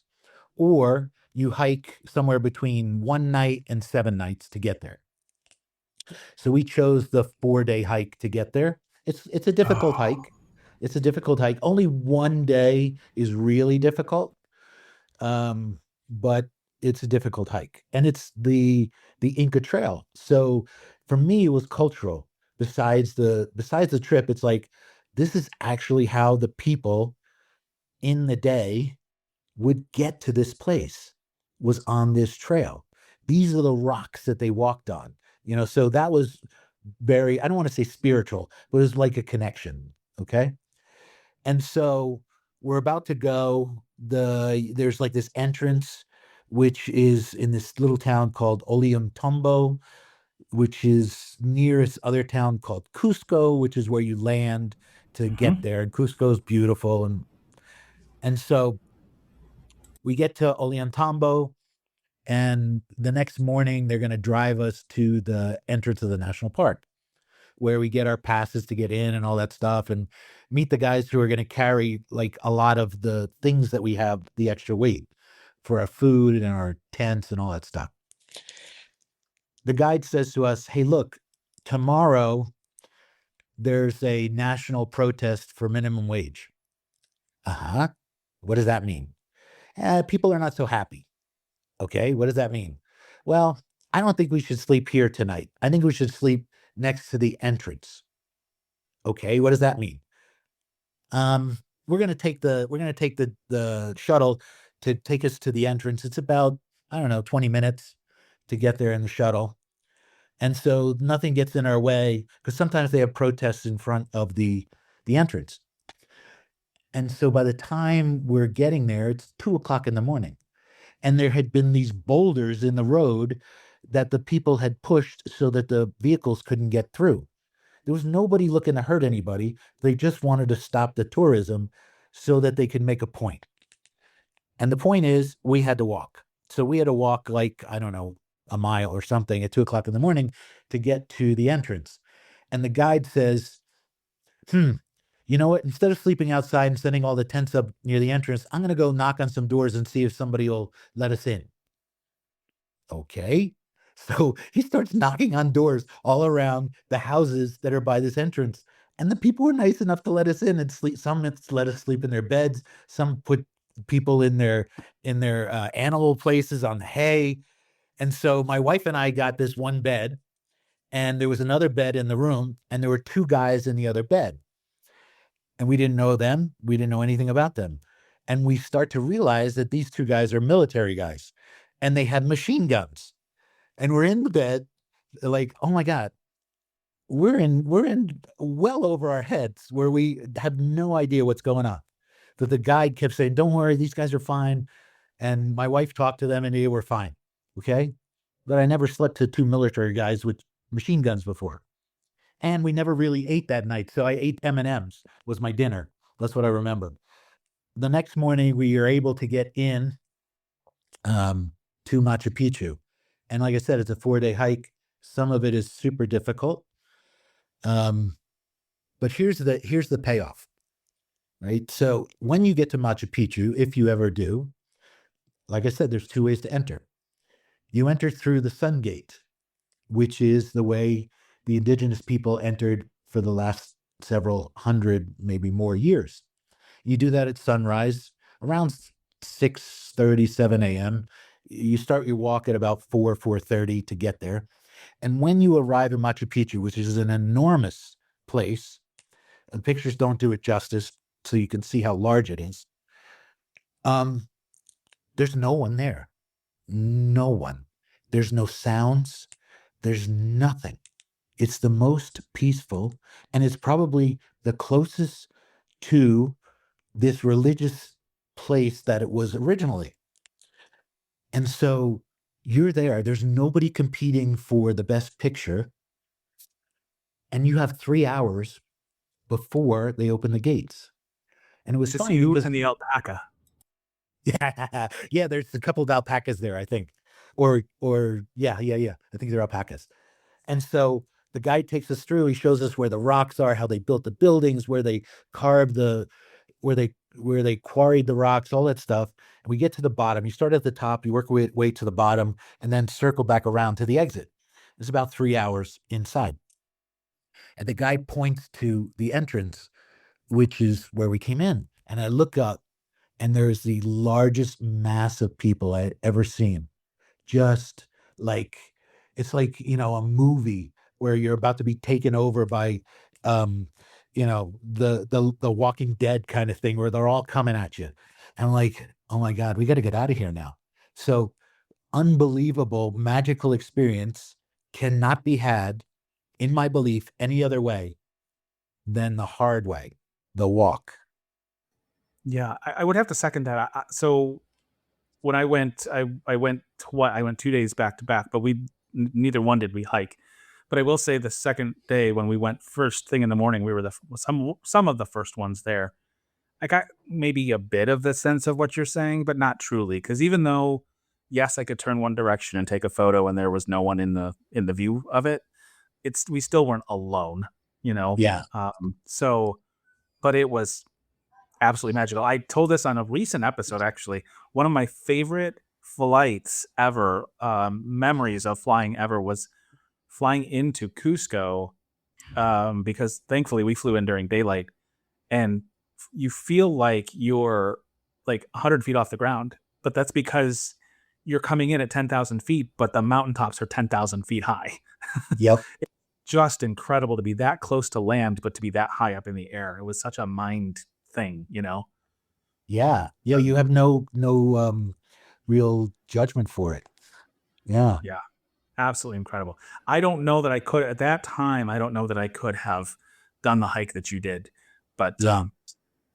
or you hike somewhere between 1 night and 7 nights to get there. So we chose the 4 day hike to get there. It's a difficult Oh, hike. It's a difficult hike. Only 1 day is really difficult, um, but it's a difficult hike, and it's the Inca Trail. So for me, it was cultural. Besides the trip, it's like this is actually how the people in the day would get to this place was on this trail. These are the rocks that they walked on. So that was very, I don't want to say spiritual, but it was like a connection. Okay. And so we're about to go. There's like this entrance, which is in this little town called Ollantaytambo, which is near this other town called Cusco, which is where you land to get mhm. there. And Cusco is beautiful. And so we get to Ollantaytambo, and the next morning they're going to drive us to the entrance of the national park, where we get our passes to get in and all that stuff, and meet the guys who are going to carry like a lot of the things that we have, the extra weight for our food and our tents and all that stuff. The guide says to us, hey, look, tomorrow there's a national protest for minimum wage. Uh-huh. What does that mean? People are not so happy. Okay, what does that mean? Well, I don't think we should sleep here tonight. I think we should sleep next to the entrance. Okay, what does that mean? Um, we're gonna take the shuttle to take us to the entrance. It's about, I don't know, 20 minutes to get there in the shuttle. And so nothing gets in our way because sometimes they have protests in front of the entrance. And so by the time we're getting there, it's 2 o'clock in the morning. And there had been these boulders in the road that the people had pushed so that the vehicles couldn't get through. There was nobody looking to hurt anybody. They just wanted to stop the tourism so that they could make a point. And the point is, we had to walk. So we had to walk like, I don't know, a mile or something at 2 o'clock in the morning to get to the entrance. And the guide says, you know what? Instead of sleeping outside and setting all the tents up near the entrance, I'm going to go knock on some doors and see if somebody will let us in. Okay. So he starts knocking on doors all around the houses that are by this entrance. And the people were nice enough to let us in and sleep. Some let us sleep in their beds. Some put people in their animal places on the hay. And so my wife and I got this one bed, and there was another bed in the room, and there were two guys in the other bed. And we didn't know them. We didn't know anything about them. And we start to realize that these two guys are military guys, and they had machine guns. And we're in the bed, like, oh my God, we're in well over our heads where we have no idea what's going on. But the guide kept saying, don't worry, these guys are fine. And my wife talked to them and they were fine. Okay. But I never slept to two military guys with machine guns before. And we never really ate that night. So I ate M&Ms was my dinner. That's what I remember. The next morning we were able to get in um, to Machu Picchu. And like I said, it's a 4 day hike. Some of it is super difficult. Um, but here's the payoff. right? So when you get to Machu Picchu, if you ever do, like I said, there's two ways to enter. You enter through the Sun Gate, which is the way the indigenous people entered for the last several hundred, maybe more years. You do that at sunrise around 6:37 a.m. You start your walk at about 4:30 to get there. And when you arrive in Machu Picchu, which is an enormous place, the pictures don't do it justice, so you can see how large it is. Um, there's no one there. No one. There's no sounds. There's nothing. It's the most peaceful, and it's probably the closest to this religious place that it was originally. And so you're there. There's nobody competing for the best picture, and you have 3 hours before they open the gates. And it was Just funny you because and the alpaca. yeah, yeah, there's a couple of alpacas there, I think. Or yeah. I think they're alpacas. And so the guide takes us through. He shows us where the rocks are, how they built the buildings, where they carved the where they quarried the rocks, all that stuff. And we get to the bottom. You start at the top, you work way to the bottom, and then circle back around to the exit. It's about 3 hours inside. And the guy points to the entrance, which is where we came in. And I look up, and there's the largest mass of people I had ever seen. Just like it's like, a movie where you're about to be taken over by um the Walking Dead kind of thing where they're all coming at you. And I'm like, oh my God, we got to get out of here now. So unbelievable magical experience cannot be had, in my belief, any other way than the hard way, the walk. Yeah, I would have to second that. So when I went, I went I went 2 days back to back, but neither one did we hike. But I will say the second day when we went first thing in the morning, we were some of the first ones there. I got maybe a bit of the sense of what you're saying, but not truly. Because even though, yes, I could turn one direction and take a photo, and there was no one in the view of it, we still weren't alone, you know. Yeah. So, but it was absolutely magical. I told this on a recent episode, actually. One of my favorite flights ever, memories of flying ever, was flying into Cusco, because thankfully we flew in during daylight, and you feel like you're like 100 feet off the ground, but that's because you're coming in at 10,000 feet, but the mountaintops are 10,000 feet high. Yep. Just incredible to be that close to land, but to be that high up in the air. It was such a mind thing, you know? Yeah. Yeah. You have no real judgment for it. Yeah. Yeah, absolutely incredible. I don't know that I could at that time. I don't know that I could have done the hike that you did, but Yeah.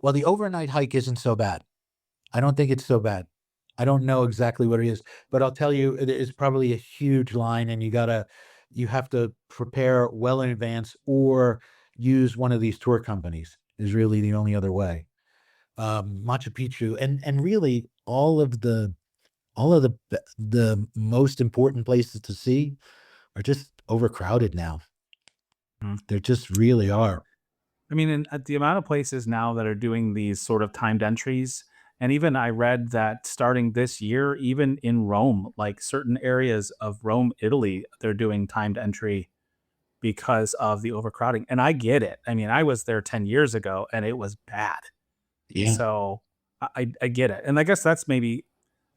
Well, the overnight hike isn't so bad. I don't think it's so bad. I don't know exactly what it is, but I'll tell you, it is probably a huge line, and you have to prepare well in advance or use one of these tour companies is really the only other way. Machu Picchu, and really all of the most important places to see are just overcrowded now. mm, They just really are. I mean, at the amount of places now that are doing these sort of timed entries, and even I read that starting this year, even in Rome, like certain areas of Rome, Italy, they're doing timed entry because of the overcrowding. And I get it. I mean, I was there 10 years ago and it was bad. Yeah. So I get it. And I guess that's maybe,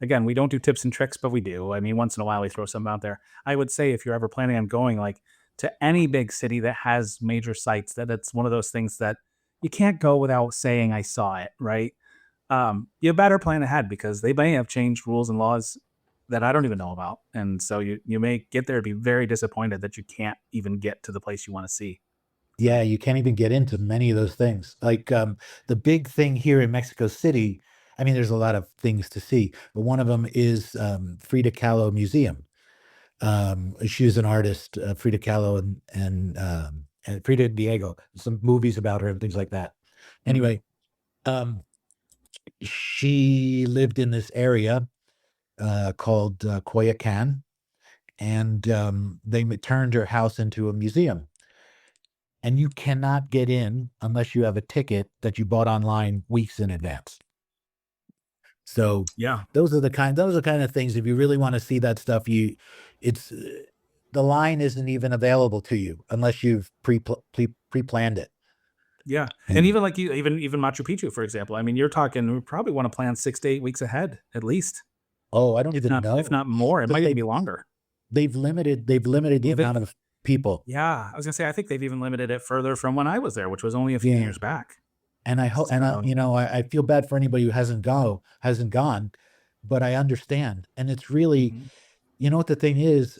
again, we don't do tips and tricks, but we do. I mean, once in a while we throw some out there. I would say if you're ever planning on going like to any big city that has major sites, that it's one of those things that you can't go without saying I saw it, right? You better plan ahead because they may have changed rules and laws that I don't even know about. And so you may get there to be very disappointed that you can't even get to the place you want to see. Yeah, you can't even get into many of those things. Like the big thing here in Mexico City, I mean, there's a lot of things to see, but one of them is Frida Kahlo Museum. She was an artist, Frida Kahlo, and Frida Diego. Some movies about her and things like that. Mm, Anyway, um, she lived in this area called Coyoacan, and they turned her house into a museum. and you cannot get in unless you have a ticket that you bought online weeks in advance. So Yeah. those are the kind of things. If you really want to see that stuff, it's the line isn't even available to you unless you've pre planned it. Yeah. And And even like you, even Machu Picchu, for example. I mean, you're talking, we probably want to plan 6 to 8 weeks ahead, at least, oh, I don't even if know not more. It because might even be longer. they've limited the Well, amount of people. yeah, I was gonna say I think they've even limited it further from when I was there, which was only a few Yeah, years back. and I hope, and So, I feel bad for anybody who hasn't gone, but I understand, and it's really, mhm, what the thing is.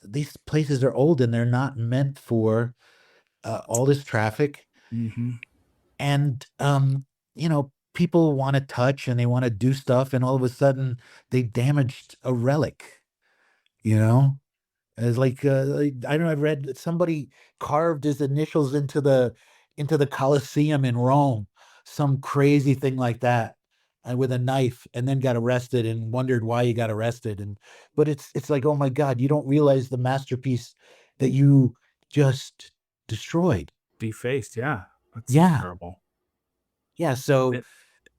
These places are old and they're not meant for all this traffic, mhm. and people want to touch and they want to do stuff, and all of a sudden they damaged a relic. You know, It's like, I don't know. I've read that somebody carved his initials into the Colosseum in Rome, some crazy thing like that, and with a knife, and then got arrested and wondered why he got arrested. And but it's like, oh my God, you don't realize the masterpiece that you just destroyed. Defaced, yeah. That's Yeah, terrible. yeah. So It,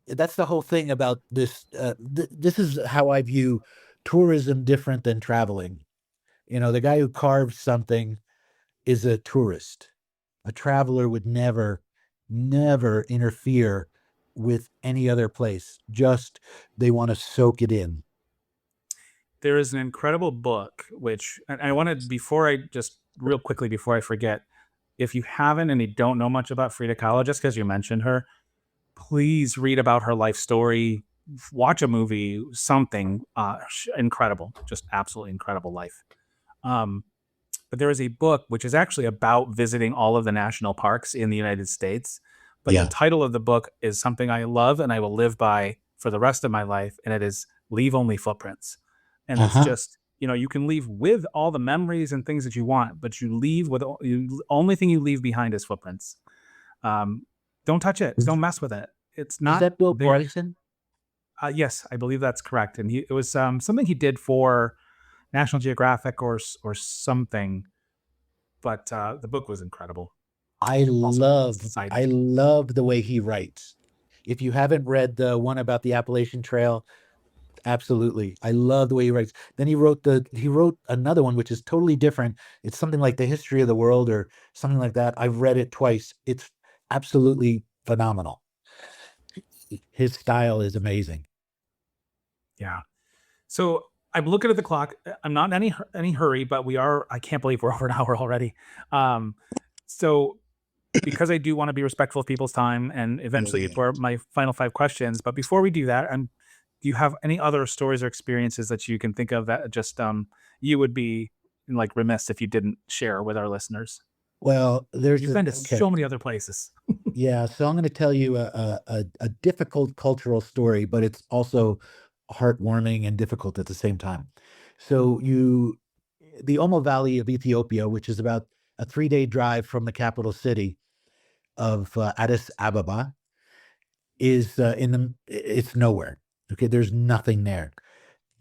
that's the whole thing about this. This is how I view tourism different than traveling. The guy who carves something is a tourist. A traveler would never interfere with any other place. Just they want to soak it in. there is an incredible book, which and I wanted, before I just real quickly before I forget, if you haven't and you don't know much about Frida Kahlo, just because you mentioned her, please read about her life story, watch a movie, something incredible, just absolutely incredible life. Um, but there is a book which is actually about visiting all of the national parks in the United States. But the Yeah. title of the book is something I love and I will live by for the rest of my life, and it is Leave Only Footprints. And Uh it's huh. just, you can leave with all the memories and things that you want, but you leave with you only thing you leave behind is footprints. Um, don't touch it. Is, Don't mess with it. It's is not that Bill there. Bryson? Yes, I believe that's correct. And it was something he did for National Geographic or something. But the book was incredible. I Also, love side. I love the way he writes. If you haven't read the one about the Appalachian Trail, absolutely. I love the way he writes. Then he wrote another one which is totally different. It's something like the history of the world or something like that. I've read it twice. It's absolutely phenomenal. His style is amazing. Yeah. So I'm looking at the clock. I'm not in any hurry, but we are. I can't believe we're over an hour already. Um, so because I do want to be respectful of people's time and eventually Yeah. for my final five questions. But before we do that, do you have any other stories or experiences that you can think of that just you would be like remiss if you didn't share with our listeners? Well, there's You've been to okay. so many other places. Yeah, so I'm going to tell you a difficult cultural story, but it's also heartwarming and difficult at the same time. So the Omo Valley of Ethiopia, which is about a 3-day drive from the capital city of Addis Ababa, is it's nowhere. Okay, there's nothing there,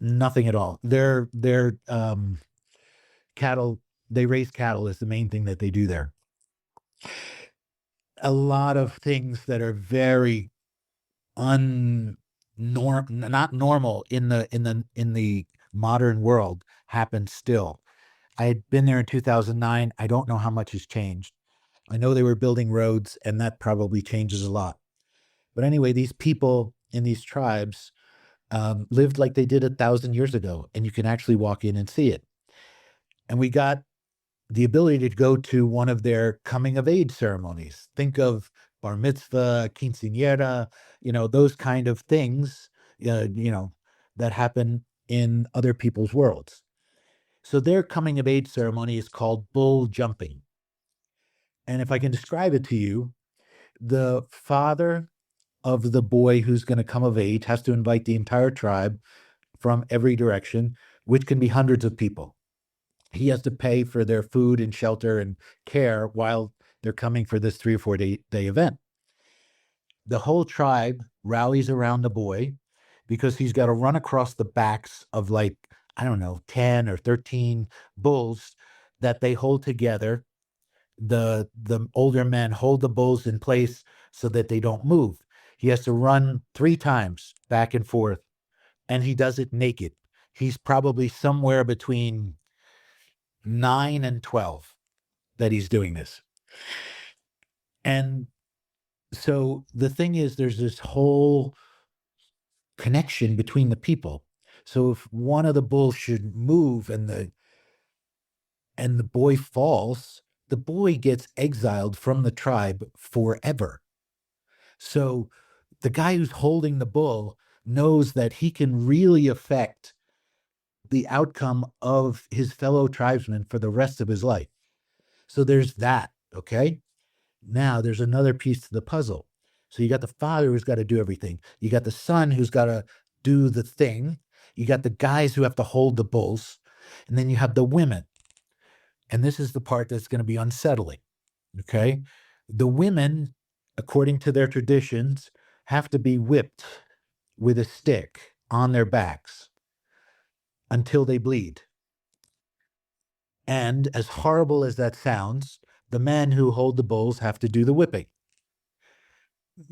nothing at all. Their cattle, they raise cattle is the main thing that they do there. A lot of things that are very not normal in the modern world happen still. I had been there in 2009. I don't know how much has changed. I know they were building roads, and that probably changes a lot. But anyway, these people in these tribes lived like they did 1,000 years ago, and you can actually walk in and see it. And we got the ability to go to one of their coming of age ceremonies. Think of bar mitzvah, quinceañera, those kind of things, that happen in other people's worlds. So their coming of age ceremony is called bull jumping. And if I can describe it to you, the father of the boy who's going to come of age has to invite the entire tribe from every direction, which can be hundreds of people. He has to pay for their food and shelter and care while they're coming for this 3 or 4 day event. The whole tribe rallies around the boy because he's got to run across the backs of, like, I don't know, 10 or 13 bulls that they hold together The older men hold the bulls in place so that they don't move. He has to run 3 times back and forth, and he does it naked. He's probably somewhere between 9 and 12 that he's doing this. And so the thing is, there's this whole connection between the people. So if one of the bulls should move and the boy falls, the boy gets exiled from the tribe forever. So the guy who's holding the bull knows that he can really affect the outcome of his fellow tribesmen for the rest of his life. So there's that. Okay. Now there's another piece to the puzzle. So you got the father who's got to do everything. You got the son who's got to do the thing. You got the guys who have to hold the bulls. And then you have the women. And this is the part that's going to be unsettling. Okay. The women, according to their traditions, have to be whipped with a stick on their backs until they bleed. And as horrible as that sounds, the men who hold the bulls have to do the whipping.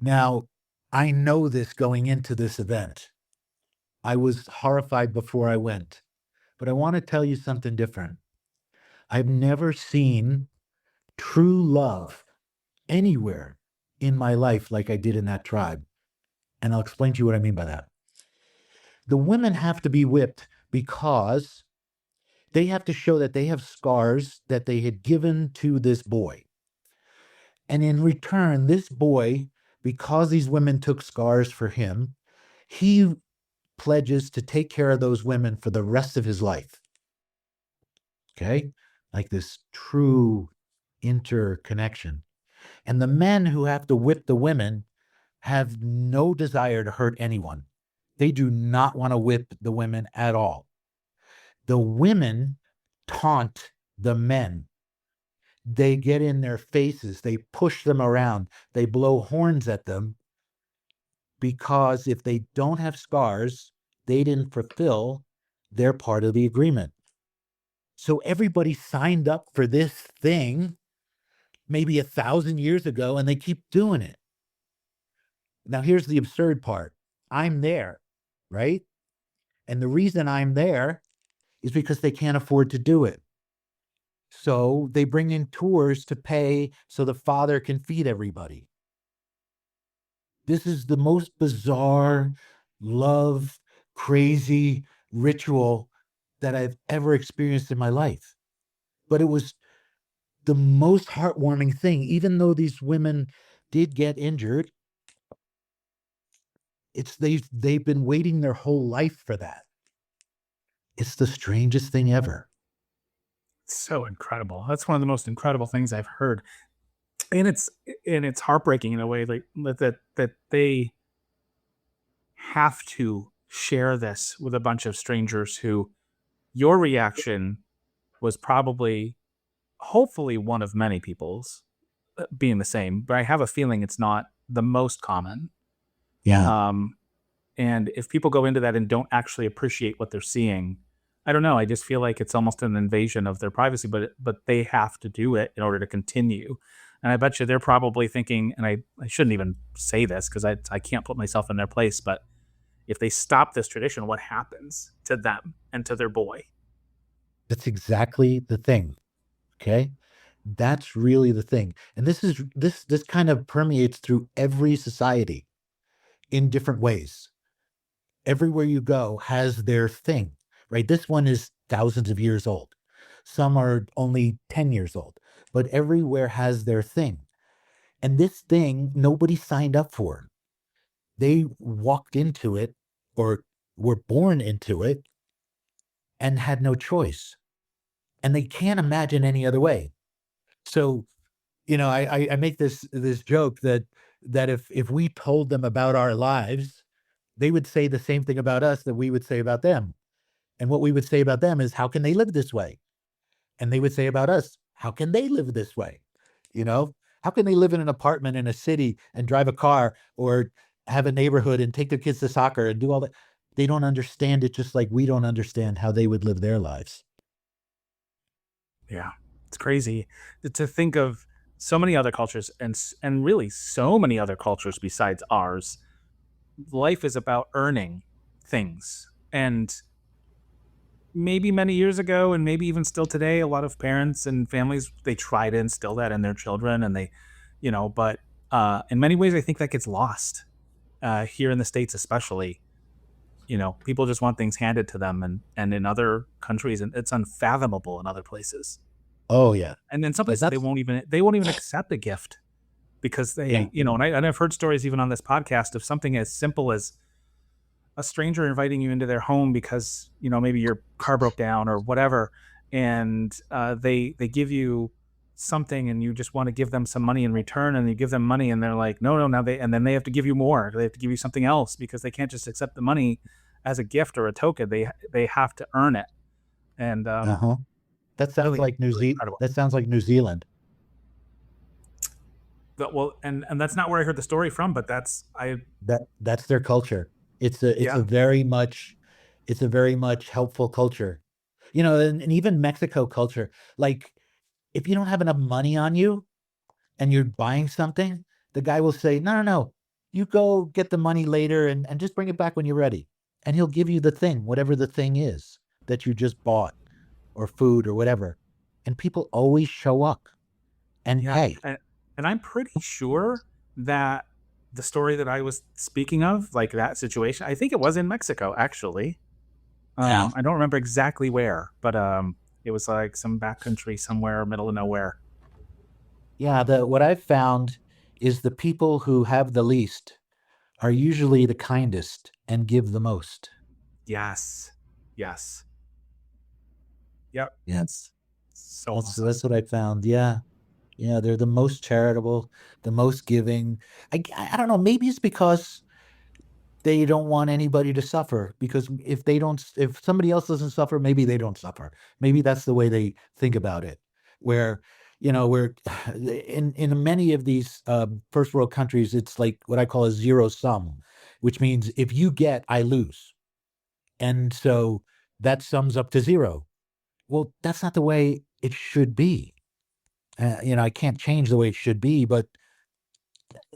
Now, I know this going into this event. I was horrified before I went, but I want to tell you something different. I've never seen true love anywhere in my life like I did in that tribe. And I'll explain to you what I mean by that. The women have to be whipped because they have to show that they have scars that they had given to this boy. And in return, this boy, because these women took scars for him, he pledges to take care of those women for the rest of his life. Okay? Like this true interconnection. And the men who have to whip the women have no desire to hurt anyone. They do not want to whip the women at all. The women taunt the men. They get in their faces, they push them around, they blow horns at them because if they don't have scars, they didn't fulfill their part of the agreement. So everybody signed up for this thing maybe 1,000 years ago, and they keep doing it. Now, here's the absurd part. I'm there, right? And the reason I'm there is because they can't afford to do it. So they bring in tours to pay so the father can feed everybody. This is the most bizarre, love, crazy ritual that I've ever experienced in my life. But it was the most heartwarming thing, even though these women did get injured. They've been waiting their whole life for that. It's the strangest thing ever. So incredible. That's one of the most incredible things I've heard. And it's heartbreaking in a way, like that they have to share this with a bunch of strangers who your reaction was probably hopefully one of many people's being the same, but I have a feeling it's not the most common. Yeah. And if people go into that and don't actually appreciate what they're seeing, I don't know. I just feel like it's almost an invasion of their privacy, but they have to do it in order to continue. And I bet you they're probably thinking, and I shouldn't even say this because I can't put myself in their place, but if they stop this tradition, what happens to them and to their boy? That's exactly the thing. Okay. That's really the thing. And this kind of permeates through every society in different ways. Everywhere you go has their thing, right? This one is thousands of years old. Some are only 10 years old, but everywhere has their thing. And this thing, nobody signed up for. They walked into it or were born into it and had no choice. And they can't imagine any other way. So, I make this joke that if we told them about our lives, they would say the same thing about us that we would say about them. And what we would say about them is, how can they live this way? And they would say about us, how can they live this way? You know, how can they live in an apartment in a city and drive a car or have a neighborhood and take their kids to soccer and do all that? They don't understand it, just like we don't understand how they would live their lives. Yeah. It's crazy to think of so many other cultures and really so many other cultures besides ours. Life is about earning things. And maybe many years ago and maybe even still today, a lot of parents and families, they try to instill that in their children, and they, but in many ways I think that gets lost here in the States, especially. People just want things handed to them, and in other countries, and it's unfathomable in other places. Oh yeah. And in some Yeah, places they won't even accept a gift because yeah. and I've heard stories even on this podcast of something as simple as a stranger inviting you into their home because maybe your car broke down or whatever, and they give you something, and you just want to give them some money in return, and you give them money, and they're like, no, no, now and then they have to give you more. They have to give you something else because they can't just accept the money as a gift or a token. They have to earn it, and Uh-huh. That sounds really, like really incredible. New Zealand. But, well, and that's not where I heard the story from, but That's their culture. It's yeah, a very much helpful culture. And even Mexico culture. Like if you don't have enough money on you and you're buying something, the guy will say, no, no, no, you go get the money later and just bring it back when you're ready. And he'll give you the thing, whatever the thing is that you just bought or food or whatever. And people always show up and yeah, pay. and I'm pretty sure that the story that I was speaking of, like that situation, I think it was in Mexico actually. Yeah. I don't remember exactly where, but it was like some backcountry somewhere, middle of nowhere. Yeah, the what I've found is the people who have the least are usually the kindest and give the most. Yes, yes, yep. Yes. So awesome. That's what I found. Yeah. Yeah, they're the most charitable, the most giving. I don't know, maybe it's because they don't want anybody to suffer because if somebody else doesn't suffer, maybe they don't suffer. Maybe that's the way they think about it. Where where in many of these first world countries, it's like what I call a zero sum, which means if you get, I lose. And so that sums up to zero. Well, that's not the way it should be. I can't change the way it should be, but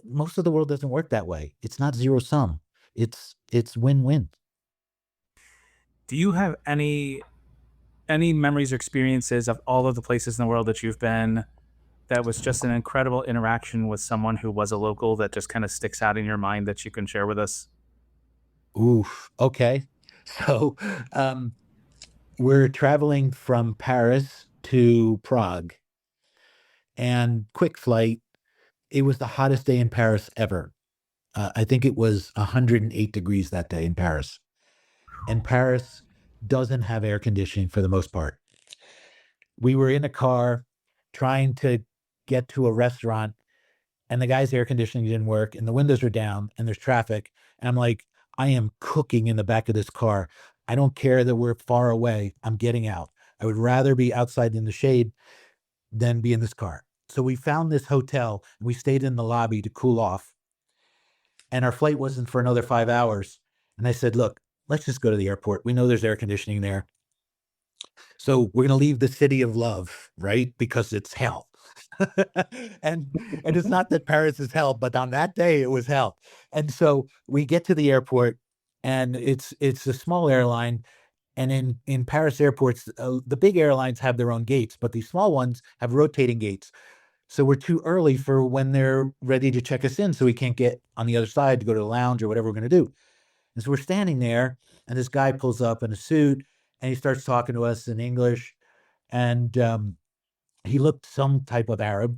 most of the world doesn't work that way. It's not zero sum. It's win-win. Do you have any memories or experiences of all of the places in the world that you've been that was just an incredible interaction with someone who was a local that just kind of sticks out in your mind that you can share with us? Oof. Okay. So, um, we're traveling from Paris to Prague and quick flight. It was the hottest day in Paris ever. I think it was 108 degrees that day in Paris. And Paris doesn't have air conditioning for the most part. We were in a car trying to get to a restaurant, and the guy's air conditioning didn't work, and the windows are down, and there's traffic. And I'm like, I am cooking in the back of this car. I don't care that we're far away. I'm getting out. I would rather be outside in the shade than be in this car. So we found this hotel. And we stayed in the lobby to cool off, and our flight wasn't for another 5 hours. And I said, look, let's just go to the airport. We know there's air conditioning there. So we're going to leave the city of love, right? Because it's hell. And it's not that Paris is hell, but on that day it was hell. And so we get to the airport, and it's a small airline. And in Paris airports, the big airlines have their own gates, but these small ones have rotating gates. So we're too early for when they're ready to check us in, so we can't get on the other side to go to the lounge or whatever we're going to do. And so we're standing there, and this guy pulls up in a suit, and he starts talking to us in English, and he looked some type of Arab,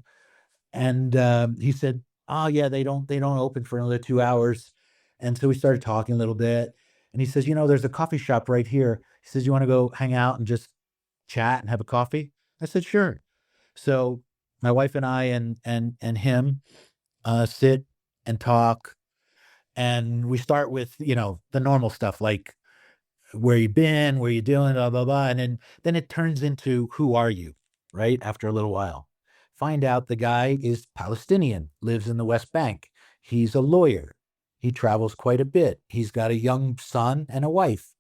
and he said, "Oh yeah, they don't open for another 2 hours." And so we started talking a little bit, and he says, "There's a coffee shop right here." He says, "You want to go hang out and just chat and have a coffee?" I said, "Sure." So my wife and I and him sit and talk, and we start with the normal stuff like where you been, where you doing, blah blah blah, and then it turns into who are you, right? After a little while, find out the guy is Palestinian, lives in the West Bank. He's a lawyer. He travels quite a bit. He's got a young son and a wife.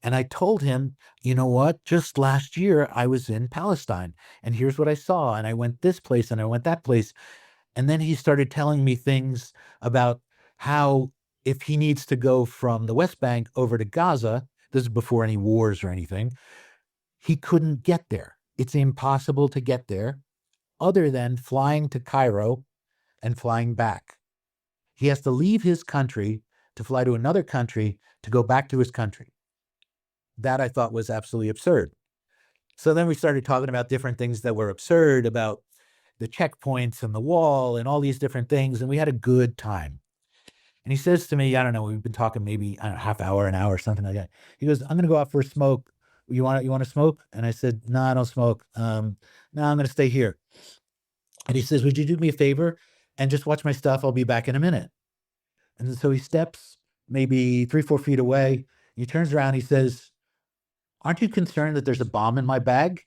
And I told him, you know what? Just last year, I was in Palestine and here's what I saw. And I went this place and I went that place. And then he started telling me things about how if he needs to go from the West Bank over to Gaza, this is before any wars or anything, he couldn't get there. It's impossible to get there other than flying to Cairo and flying back. He has to leave his country to fly to another country to go back to his country. That I thought was absolutely absurd. So then we started talking about different things that were absurd about the checkpoints and the wall and all these different things. And we had a good time. And he says to me, I don't know, we've been talking maybe I don't know, half hour, an hour, something like that. He goes, I'm going to go out for a smoke. You want to smoke? And I said, no, I don't smoke. No, I'm going to stay here. And he says, would you do me a favor and just watch my stuff? I'll be back in a minute. And so he steps maybe 3, 4 feet away. He turns around. He says, aren't you concerned that there's a bomb in my bag?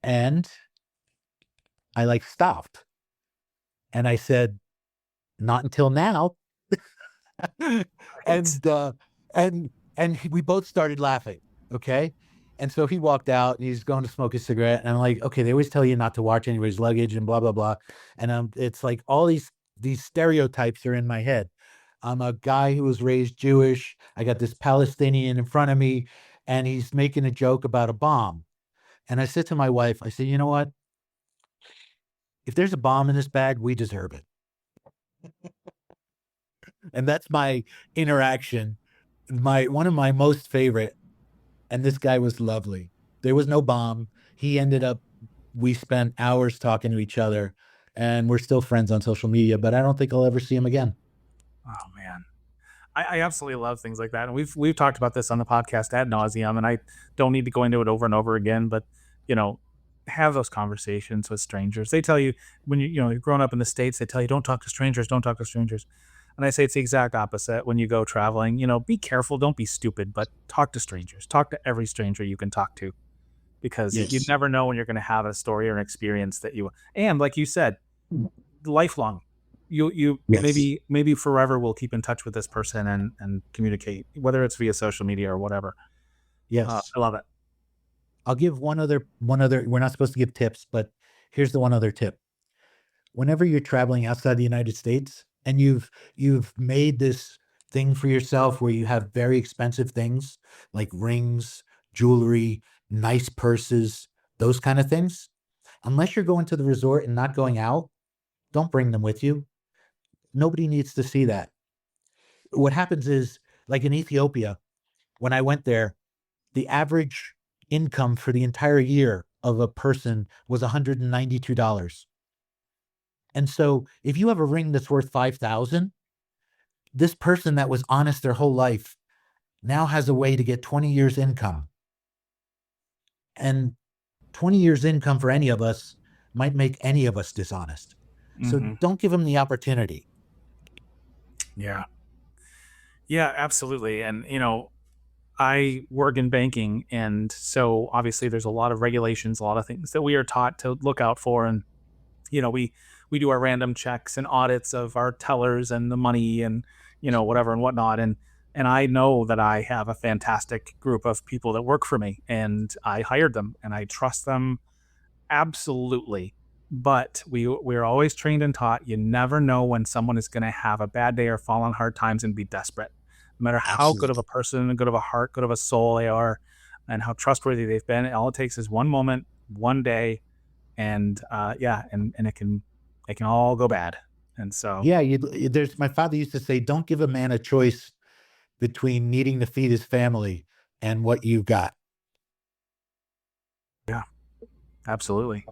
And I like stopped. And I said, not until now. Right. and uh we both started laughing. Okay. And so he walked out and he's going to smoke a cigarette. And I'm like, okay, they always tell you not to watch anybody's luggage and blah, blah, blah. And it's like all these stereotypes are in my head. I'm a guy who was raised Jewish. I got this Palestinian in front of me, and he's making a joke about a bomb. And I said to my wife, I said, you know what? If there's a bomb in this bag, we deserve it. And that's my interaction. My one of my most favorite. And this guy was lovely. There was no bomb. He ended up, we spent hours talking to each other, and we're still friends on social media, but I don't think I'll ever see him again. Oh man. I absolutely love things like that, and we've talked about this on the podcast ad nauseum, and I don't need to go into it over and over again. But you know, have those conversations with strangers. They tell you when you're growing up in the States, they tell you don't talk to strangers, don't talk to strangers. And I say it's the exact opposite when you go traveling. Be careful, don't be stupid, but talk to strangers. Talk to every stranger you can talk to, because you Yes. never know when you're going to have a story or an experience that you, and like you said, lifelong. You Yes. maybe forever will keep in touch with this person and communicate, whether it's via social media or whatever. Yes. I love it. I'll give one other, we're not supposed to give tips, but here's the one other tip. Whenever you're traveling outside the United States and you've made this thing for yourself where you have very expensive things like rings, jewelry, nice purses, those kind of things, unless you're going to the resort and not going out, don't bring them with you. Nobody needs to see that. What happens is, like in Ethiopia, when I went there, the average income for the entire year of a person was $192. And so if you have a ring that's worth 5,000, this person that was honest their whole life now has a way to get 20 years income. And 20 years income for any of us might make any of us dishonest. So Hmm. don't give them the opportunity. Yeah, yeah, absolutely. And I work in banking, and so obviously there's a lot of regulations, a lot of things that we are taught to look out for, and we do our random checks and audits of our tellers and the money and whatever and whatnot, and I know that I have a fantastic group of people that work for me, and I hired them and I trust them absolutely. But we're always trained and taught you never know when someone is going to have a bad day or fall on hard times and be desperate. No matter how good of a Absolutely. person, good of a heart, good of a soul they are, and how trustworthy they've been, all it takes is one moment, one day, and yeah, and it can all go bad. And so Yeah, there's my father used to say, don't give a man a choice between needing to feed his family and what you've got. yeah, absolutely.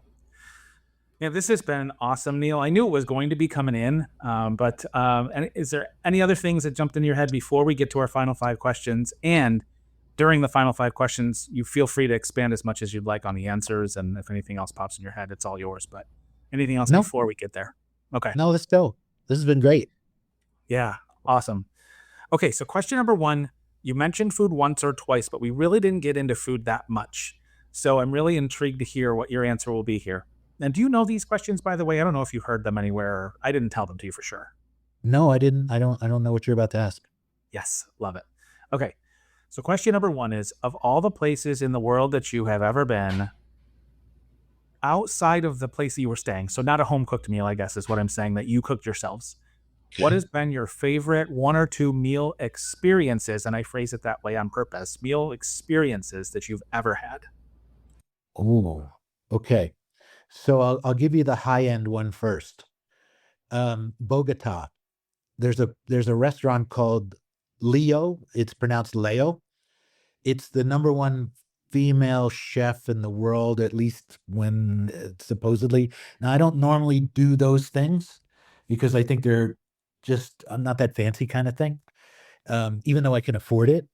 Yeah, this has been awesome, Neil. I knew it was going to be coming in, but and is there any other things that jumped into your head before we get to our final five questions? And during the final five questions, you feel free to expand as much as you'd like on the answers, and if anything else pops in your head, it's all yours. But anything else No, before we get there? Okay. no, let's go. This has been great. Yeah. Awesome. Okay. So question number one, you mentioned food once or twice, but we really didn't get into food that much. So I'm really intrigued to hear what your answer will be here. And do you know these questions, by the way? I don't know if you heard them anywhere. I didn't tell them to you for sure. No, I didn't. I don't know what you're about to ask. Yes, love it. Okay. So, question number one is, of all the places in the world that you have ever been, outside of the place that you were staying, so not a home cooked meal, I guess is what I'm saying, that you cooked yourselves, what has been your favorite one or two meal experiences? And I phrase it that way on purpose, meal experiences that you've ever had. Oh, okay. So I'll give you the high end one first. Bogota. There's a restaurant called Leo. It's pronounced Leo. It's the number one female chef in the world, at least when supposedly. Now, I don't normally do those things because I think they're just not that fancy kind of thing. Even though I can afford it,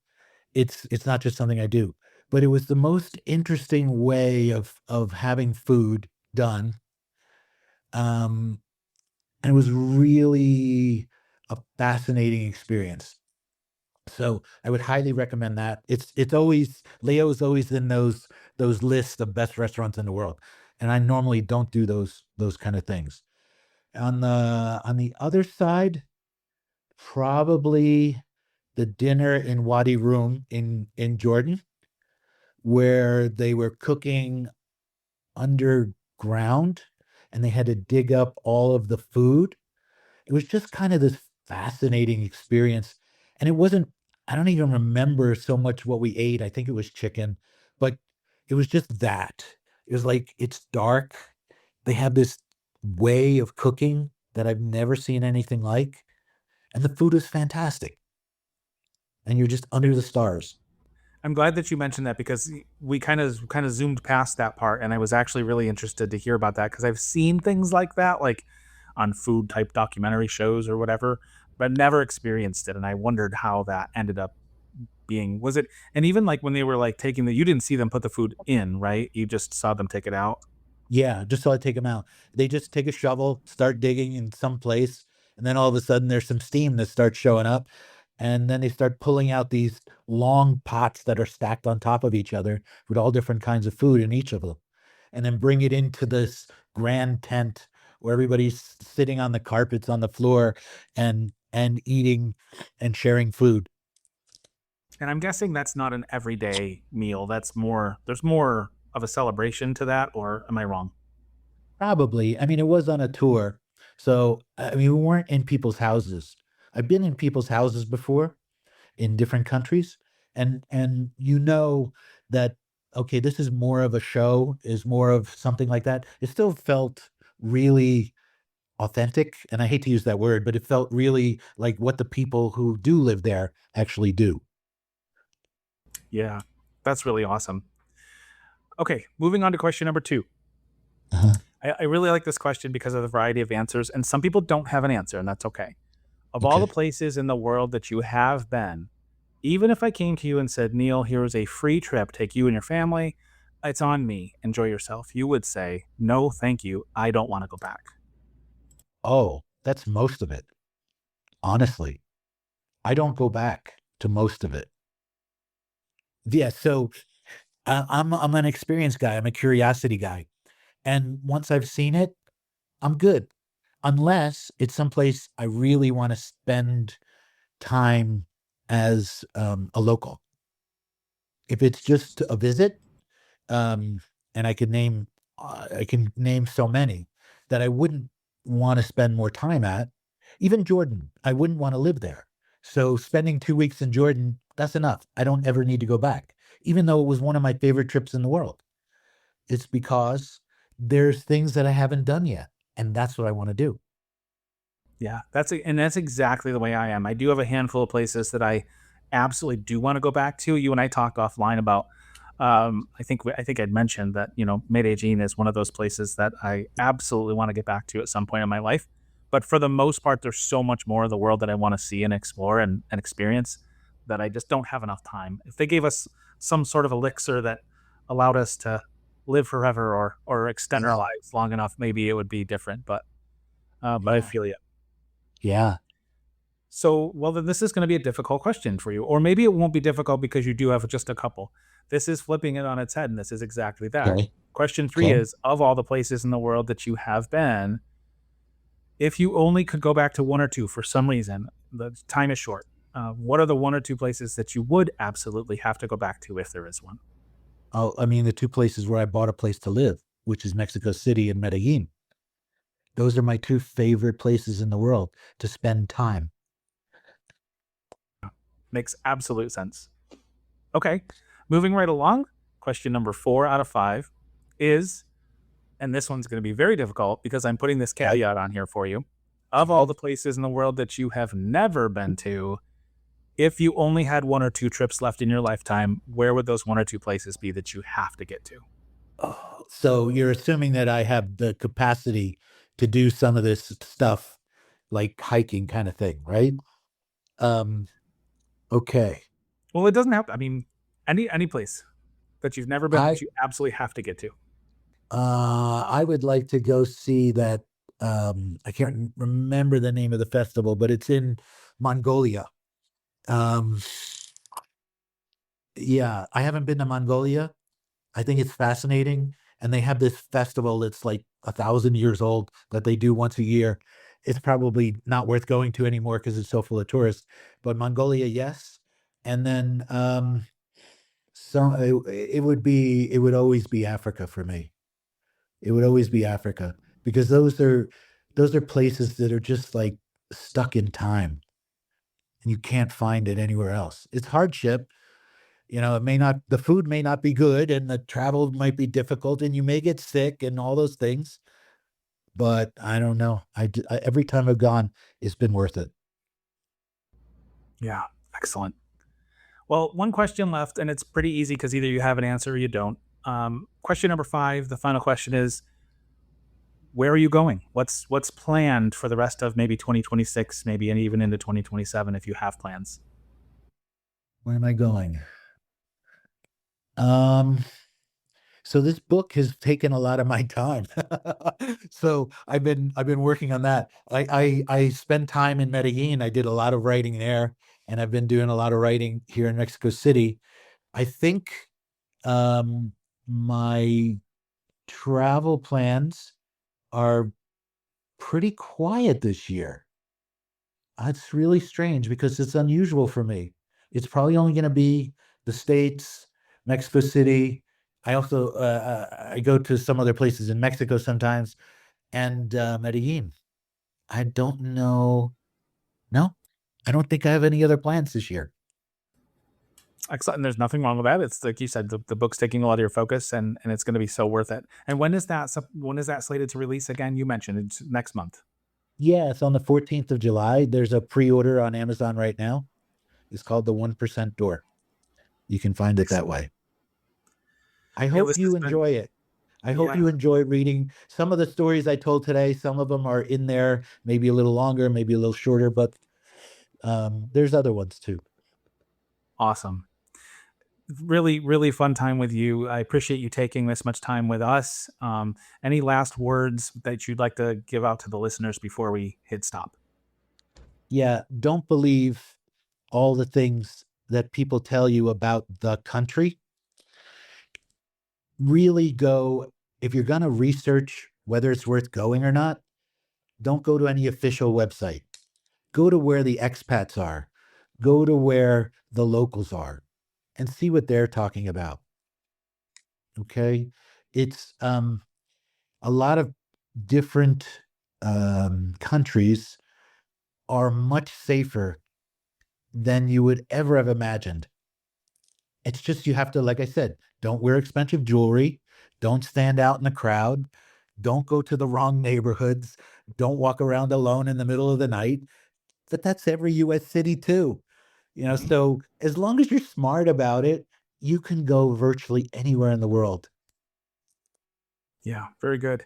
it's not just something I do. But it was the most interesting way of having food done. Um, and it was really a fascinating experience. So I would highly recommend that. It's always Leo is always in those lists of best restaurants in the world, and I normally don't do those kind of things. On the other side, probably the dinner in Wadi Rum in Jordan, where they were cooking underground and they had to dig up all of the food. It was just kind of this fascinating experience. And it wasn't, I don't even remember so much what we ate. I think it was chicken, but it was just that. It was like, it's dark. They have this way of cooking that I've never seen anything like. And the food is fantastic. And you're just under the stars. I'm glad that you mentioned that because we kind of zoomed past that part, and I was actually really interested to hear about that because I've seen things like that, like on food type documentary shows or whatever, but never experienced it, and I wondered how that ended up being. Was it? And even like when they were like taking you didn't see them put the food in, right? You just saw them take it out. Yeah, just so I take them out. They just take a shovel, start digging in some place, and then all of a sudden there's some steam that starts showing up. And then they start pulling out these long pots that are stacked on top of each other with all different kinds of food in each of them. And then bring it into this grand tent where everybody's sitting on the carpets on the floor and eating and sharing food. And I'm guessing that's not an everyday meal. That's more. There's more of a celebration to that, or am I wrong? Probably. I mean, it was on a tour. So, I mean, we weren't in people's houses. I've been in people's houses before in different countries, and you know that okay, this is more of a show, is more of something like that. It still felt really authentic, and I hate to use that word, but it felt really like what the people who do live there actually do. Yeah, that's really awesome. Okay, moving on to question number two. Uh-huh. I really like this question because of the variety of answers, and some people don't have an answer, and that's okay. Of all the Okay. places in the world that you have been, even if I came to you and said, Neil, here's a free trip, take you and your family, it's on me, enjoy yourself, you would say, no, thank you, I don't want to go back. Oh, that's most of it. Honestly, I don't go back to most of it. Yeah, so I'm an experienced guy. I'm a curiosity guy, and once I've seen it, I'm good. Unless it's someplace I really want to spend time as a local. If it's just a visit, um, and I can name so many that I wouldn't want to spend more time at. Even Jordan, I wouldn't want to live there. So spending 2 weeks in Jordan, that's enough. I don't ever need to go back, even though it was one of my favorite trips in the world. It's because there's things that I haven't done yet, and that's what I want to do. Yeah, and that's exactly the way I am. I do have a handful of places that I absolutely do want to go back to. You and I talked offline about. I think I'd mentioned that Medellin is one of those places that I absolutely want to get back to at some point in my life. But for the most part, there's so much more of the world that I want to see and explore and experience that I just don't have enough time. If they gave us some sort of elixir that allowed us to live forever or extend our Yeah. lives long enough, maybe it would be different. But I Yeah. feel you. Yeah. So, well, then this is going to be a difficult question for you. Or maybe it won't be difficult because you do have just a couple. This is flipping it on its head, and this is exactly that. Okay. Question three Okay. is, of all the places in the world that you have been, if you only could go back to one or two for some reason, the time is short. what are the one or two places that you would absolutely have to go back to if there is one? Oh, I mean, the two places where I bought a place to live, which is Mexico City and Medellin. Those are my two favorite places in the world to spend time. Makes absolute sense. Okay, moving right along. Question number 4 out of 5 is, and this one's going to be very difficult because I'm putting this Okay. caveat on here for you. Of all the places in the world that you have never been to, if you only had one or two trips left in your lifetime, where would those one or two places be that you have to get to? Oh, so you're assuming that I have the capacity to do some of this stuff, like hiking kind of thing, right? Um, okay. Well, it doesn't have. I mean, any place that you've never been I that you absolutely have to get to. I would like to go see that. I can't remember the name of the festival, but it's in Mongolia. Um, yeah, I haven't been to Mongolia. I think it's fascinating, and they have this festival that's like 1,000 years old that they do once a year. It's probably not worth going to anymore because it's so full of tourists. But Mongolia, yes, and then so it would always be Africa for me. It would always be Africa because those are places that are just like stuck in time, and you can't find it anywhere else. It's hardship. It may not, the food may not be good and the travel might be difficult and you may get sick and all those things, but I don't know. Every time I've gone, it's been worth it. Yeah, excellent. Well, one question left, and it's pretty easy because either you have an answer or you don't. Question number 5, the final question is, where are you going? What's planned for the rest of maybe 2026, maybe and even into 2027 if you have plans? Where am I going? Um, so this book has taken a lot of my time. So I've been working on that. I spent time in Medellin. I did a lot of writing there, and I've been doing a lot of writing here in Mexico City. I think um my travel plans are pretty quiet this year. It's really strange because it's unusual for me. It's probably only going to be the States, Mexico City. I also I go to some other places in Mexico sometimes, and Medellin. I don't know. No, I don't think I have any other plans this year. Excellent. And there's nothing wrong with that. It's like you said, the book's taking a lot of your focus, and it's going to be so worth it. And when is that slated to release again? You mentioned it's next month. Yeah, it's on the 14th of July. There's a pre-order on Amazon right now. It's called The 1% Door. You can find it that Excellent. way. I Neil, hope this you has been enjoy it. I hope yeah, you enjoy reading some of the stories I told today. Some of them are in there, maybe a little longer, maybe a little shorter, but there's other ones too. awesome. Really, really fun time with you. I appreciate you taking this much time with us. Any last words that you'd like to give out to the listeners before we hit stop? Yeah, don't believe all the things that people tell you about the country. Really go, if you're going to research whether it's worth going or not, don't go to any official website. Go to where the expats are, go to where the locals are, and see what they're talking about. Okay. It's a lot of different countries are much safer than you would ever have imagined. It's just you have to, like I said, don't wear expensive jewelry, don't stand out in the crowd, don't go to the wrong neighborhoods, don't walk around alone in the middle of the night. But that's every US city too. So as long as you're smart about it, you can go virtually anywhere in the world. Yeah, very good.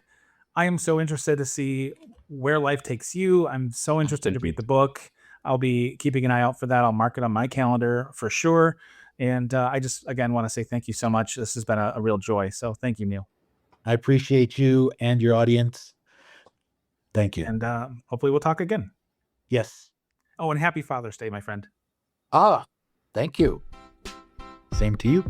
I am so interested to see where life takes you. I'm so Oh, interested to thank read you. the book. I'll be keeping an eye out for that. I'll mark it on my calendar for sure. And I just, again, want to say thank you so much. This has been a real joy. So thank you, Neil. I appreciate you and your audience. Thank you. And hopefully we'll talk again. Yes. Oh, and happy Father's Day, my friend. Ah, thank you. Same to you.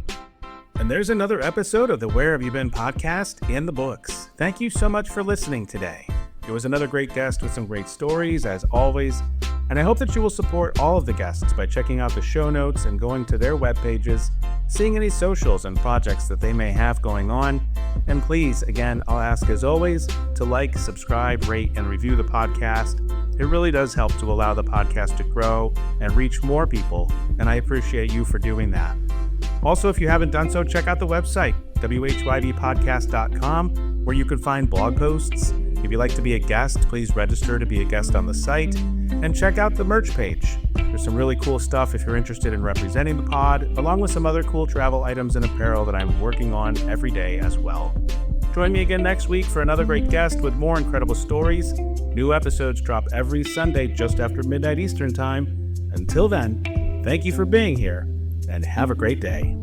And there's another episode of the Where Have You Been podcast in the books. Thank you so much for listening today. It was another great guest with some great stories, as always. And I hope that you will support all of the guests by checking out the show notes and going to their web pages, seeing any socials and projects that they may have going on. And please, again, I'll ask as always to like, subscribe, rate, and review the podcast. It really does help to allow the podcast to grow and reach more people, and I appreciate you for doing that. Also, if you haven't done so, check out the website, whydpodcast.com, where you can find blog posts. If you'd like to be a guest, please register to be a guest on the site, and check out the merch page. There's some really cool stuff if you're interested in representing the pod, along with some other cool travel items and apparel that I'm working on every day as well. Join me again next week for another great guest with more incredible stories. New episodes drop every Sunday just after midnight Eastern Time. Until then, thank you for being here, and have a great day.